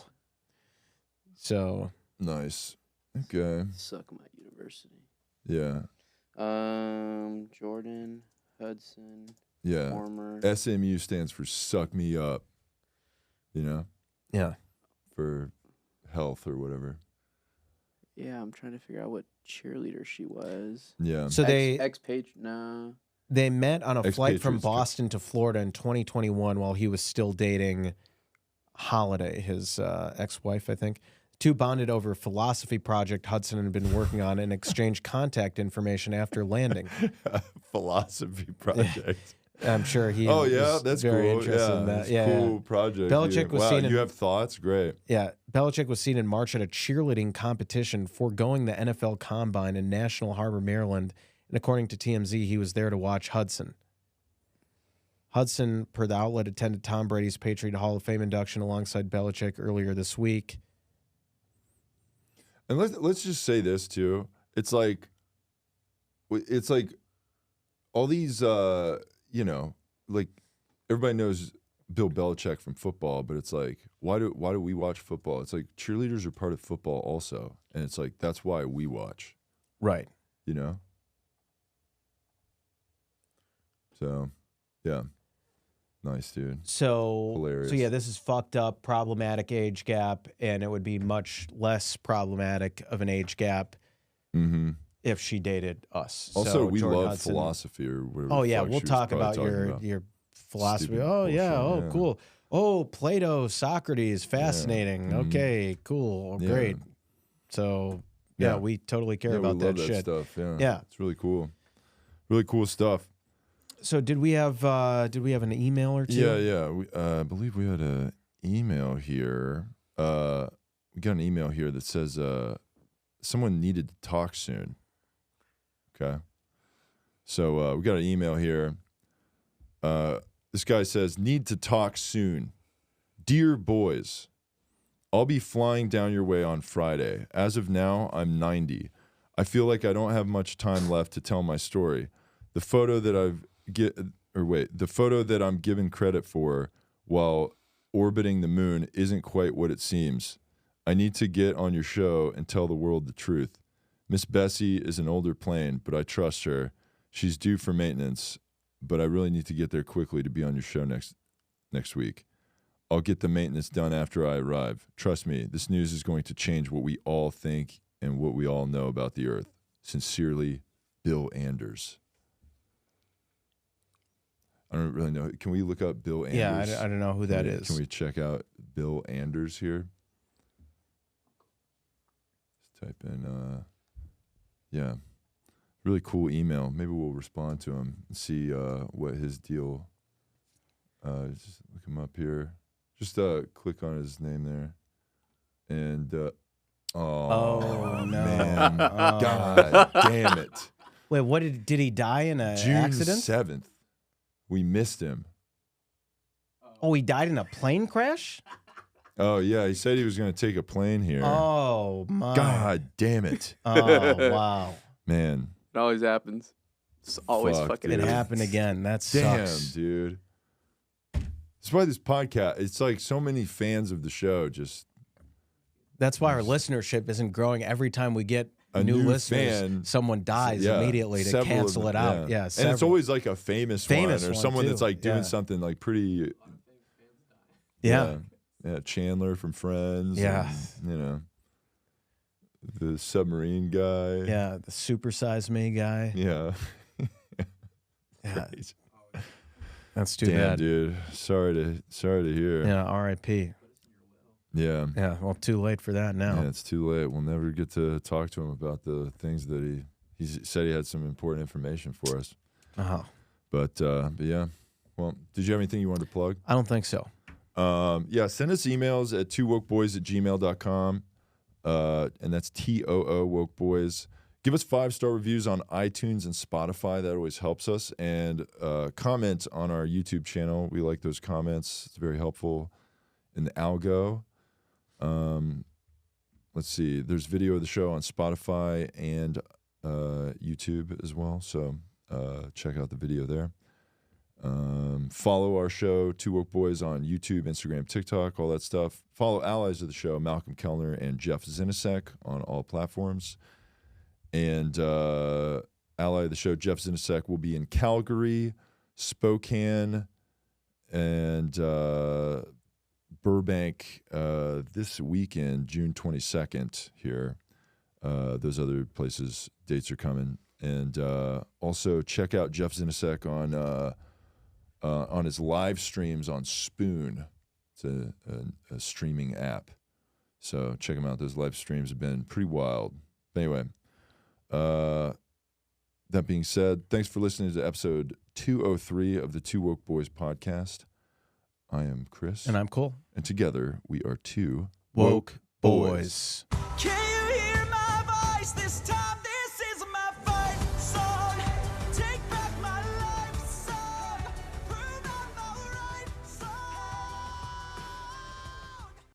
So nice. Okay. Suck my university. Yeah. Jordan Hudson. Yeah. Former. SMU stands for suck me up. You know? Yeah. For health or whatever. Yeah, I'm trying to figure out what cheerleader she was. Yeah. So They met on a flight from Boston to Florida in 2021 while he was still dating Holiday, his ex-wife, I think. Two bonded over a philosophy project Hudson had been working on and exchanged contact information after landing. Philosophy project. I'm sure he that's very cool. interested in that. Yeah, cool project. Belichick was seen in, you have thoughts? Great. Yeah, Belichick was seen in March at a cheerleading competition, foregoing the NFL Combine in National Harbor, Maryland. And according to TMZ, he was there to watch Hudson. Hudson, per the outlet, attended Tom Brady's Patriot Hall of Fame induction alongside Belichick earlier this week. And let's just say this too. It's like all these, you know, like everybody knows Bill Belichick from football, but it's like why do we watch football? It's like cheerleaders are part of football also, and it's like that's why we watch, right? You know. So, yeah. Nice, dude. So, hilarious. So yeah, this is fucked up, problematic age gap, and it would be much less problematic of an age gap if she dated us. Also, so, we Jordan love Hudson, philosophy or whatever. Oh yeah, we'll talk about your philosophy. Stupid Oh bullshit, yeah, oh yeah. cool. Oh, Plato, Socrates, fascinating. Yeah. Okay, cool, great. So yeah, we totally care about we love that shit. Stuff. Yeah, it's really cool. Really cool stuff. So did we have an email or two? Yeah. I believe we had an email here. We got an email here that says someone needed to talk soon. Okay. So we got an email here. This guy says, need to talk soon. Dear boys, I'll be flying down your way on Friday. As of now, I'm 90. I feel like I don't have much time left to tell my story. The photo that I'm given credit for while orbiting the moon isn't quite what it seems. I need to get on your show and tell the world the truth. Miss Bessie is an older plane, but I trust her. She's due for maintenance, but I really need to get there quickly to be on your show next week. I'll get the maintenance done after I arrive. Trust me, this news is going to change what we all think and what we all know about the Earth. Sincerely, Bill Anders. I don't really know. Can we look up Bill Anders? Yeah, I don't know who that is. Can we check out Bill Anders here? Let's type in, really cool email. Maybe we'll respond to him and see what his deal. Just look him up here. Just click on his name there. And, oh, no. Man. God damn it. Wait, what did he die in an accident? June 7th. We missed him. Oh, he died in a plane crash? Oh, yeah. He said he was going to take a plane here. Oh, my. God damn it. Oh, wow. Man. It always happens. It's always fucking It happens. happened again. That sucks. Damn, dude. That's why this podcast, it's like so many fans of the show just. That's why our listenership isn't growing. Every time we get a new listeners, fan, someone dies immediately to cancel it out. Yeah, and it's always like a famous one or someone too. that's like doing something like pretty. Yeah, Chandler from Friends. Yeah, and, you know, the submarine guy. Yeah, the Super Size Me guy. Yeah. Yeah. That's too Damn, bad. dude. Sorry to hear. Yeah, R.I.P. Yeah. Yeah, well, too late for that now. Yeah, it's too late. We'll never get to talk to him about the things that he said he had some important information for us. Oh. But yeah. Well, did you have anything you wanted to plug? I don't think so. Yeah, send us emails at TooWokeBoys@gmail.com. And that's TOOWokeBoys. Give us 5-star reviews on iTunes and Spotify. That always helps us. And comment on our YouTube channel. We like those comments. It's very helpful in the algo. Let's see. There's video of the show on Spotify and YouTube as well. So check out the video there. Follow our show, Two Woke Boys, on YouTube, Instagram, TikTok, all that stuff. Follow allies of the show, Malcolm Kellner and Jeff Zinasek, on all platforms. And ally of the show, Jeff Zinasek, will be in Calgary, Spokane, and Burbank this weekend, June 22nd here. Those other places, dates are coming. And also check out Jeff Zinasek on his live streams on Spoon. It's a streaming app. So check him out. Those live streams have been pretty wild. But anyway, that being said, thanks for listening to episode 203 of the Two Woke Boys podcast. I am Chris. And I'm Cole. And together we are Two Woke Boys. Can you hear my voice this time?